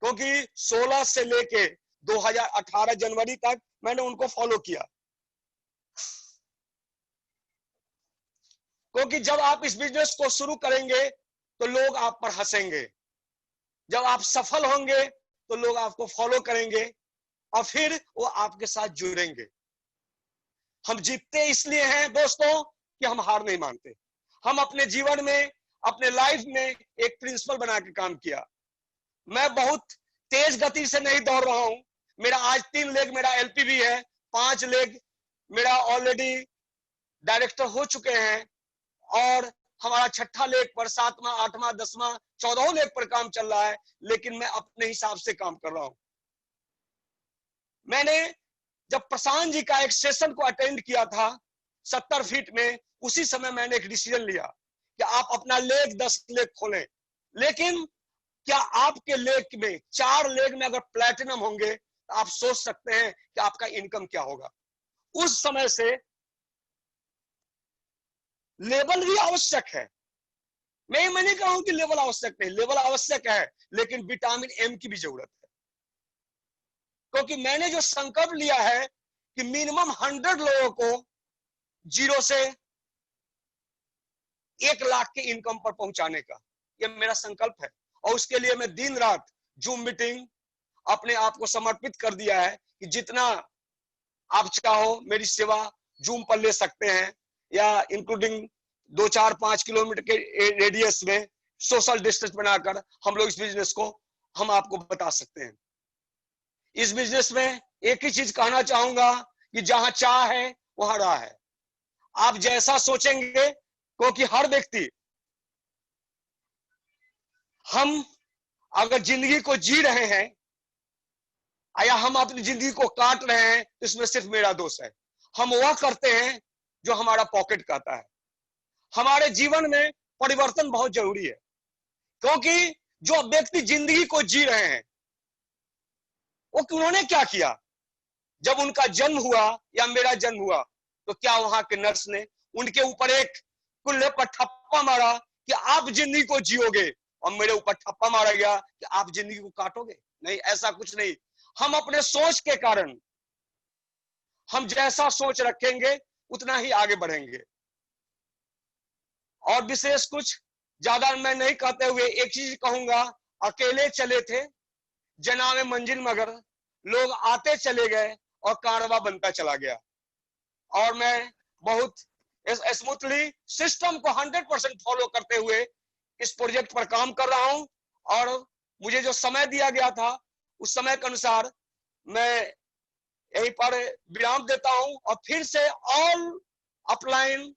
Speaker 2: क्योंकि 16 से लेके 2018 जनवरी तक मैंने उनको फॉलो किया। क्योंकि जब आप इस बिजनेस को शुरू करेंगे तो लोग आप पर हंसेंगे, जब आप सफल होंगे तो लोग आपको फॉलो करेंगे और फिर वो आपके साथ जुड़ेंगे। हम जीतते इसलिए हैं दोस्तों कि हम हार नहीं मानते। हम अपने जीवन में, अपने लाइफ में एक प्रिंसिपल बना के काम किया। मैं बहुत तेज गति से नहीं दौड़ रहा हूं। मेरा आज 3 लेग मेरा एलपीबी है, 5 लेग मेरा ऑलरेडी डायरेक्टर हो चुके हैं और हमारा 6ठा लेग पर 7वां, 8वां, 10वां, 14वां लेग पर काम चल रहा है, लेकिन मैं अपने हिसाब से काम कर रहा हूं। मैंने जब प्रशांत जी का एक सेशन को अटेंड किया था 70 फीट में, उसी समय मैंने एक डिसीजन लिया कि आप अपना लेग 10 लेग खोलें, लेकिन क्या आपके लेग में 4 लेग में अगर प्लैटिनम होंगे तो आप सोच सकते हैं कि आपका इनकम क्या होगा। उस समय से लेवल भी आवश्यक है। मैं नहीं कहूं कि लेवल आवश्यक नहीं, लेवल आवश्यक है, लेकिन विटामिन एम की भी जरूरत है। क्योंकि मैंने जो संकल्प लिया है कि मिनिमम 100 लोगों को 0 से 1 लाख के इनकम पर पहुंचाने का, यह मेरा संकल्प है। और उसके लिए मैं दिन रात जूम मीटिंग अपने आप को समर्पित कर दिया है कि जितना आप चाहो मेरी सेवा जूम पर ले सकते हैं, या इंक्लूडिंग 2, 4, 5 किलोमीटर के रेडियस में सोशल डिस्टेंस बनाकर हम लोग इस बिजनेस को हम आपको बता सकते हैं। इस बिजनेस में एक ही चीज कहना चाहूंगा कि जहां चाह है वहां राह है। आप जैसा सोचेंगे, क्योंकि हर व्यक्ति, हम अगर जिंदगी को जी रहे हैं या हम अपनी जिंदगी को काट रहे हैं, इसमें सिर्फ मेरा दोष है। हम वह करते हैं जो हमारा पॉकेट कहता है। हमारे जीवन में परिवर्तन बहुत जरूरी है, क्योंकि जो व्यक्ति जिंदगी को जी रहे हैं वो उन्होंने क्या किया? जब उनका जन्म हुआ या मेरा जन्म हुआ तो क्या वहां के नर्स ने उनके ऊपर एक कुल्ले पर ठप्पा मारा कि आप जिंदगी को जियोगे, और मेरे ऊपर ठप्पा मारा गया कि आप जिंदगी को काटोगे? नहीं, ऐसा कुछ नहीं। हम अपने सोच के कारण, हम जैसा सोच रखेंगे उतना ही आगे बढ़ेंगे। और विशेष कुछ ज्यादा मैं नहीं कहते हुए एक चीज कहूंगा, अकेले चले थे जनाब मंजिल मगर, लोग आते चले गए और कारवां बनता चला गया। और मैं बहुत स्मूथली सिस्टम को 100% फॉलो करते हुए इस प्रोजेक्ट पर काम कर रहा हूं, और मुझे जो समय दिया गया था उस समय के अनुसार मैं यहीं पर विराम देता हूं। और फिर से all upline,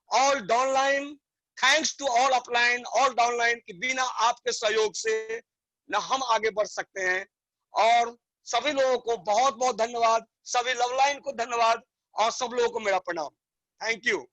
Speaker 2: all downline, thanks to all upline, all downline, कि बिना आपके सहयोग से न हम आगे बढ़ सकते हैं। और सभी लोगों को बहुत बहुत धन्यवाद, सभी लवलाइन को धन्यवाद, और सब लोगों को मेरा प्रणाम। Thank you.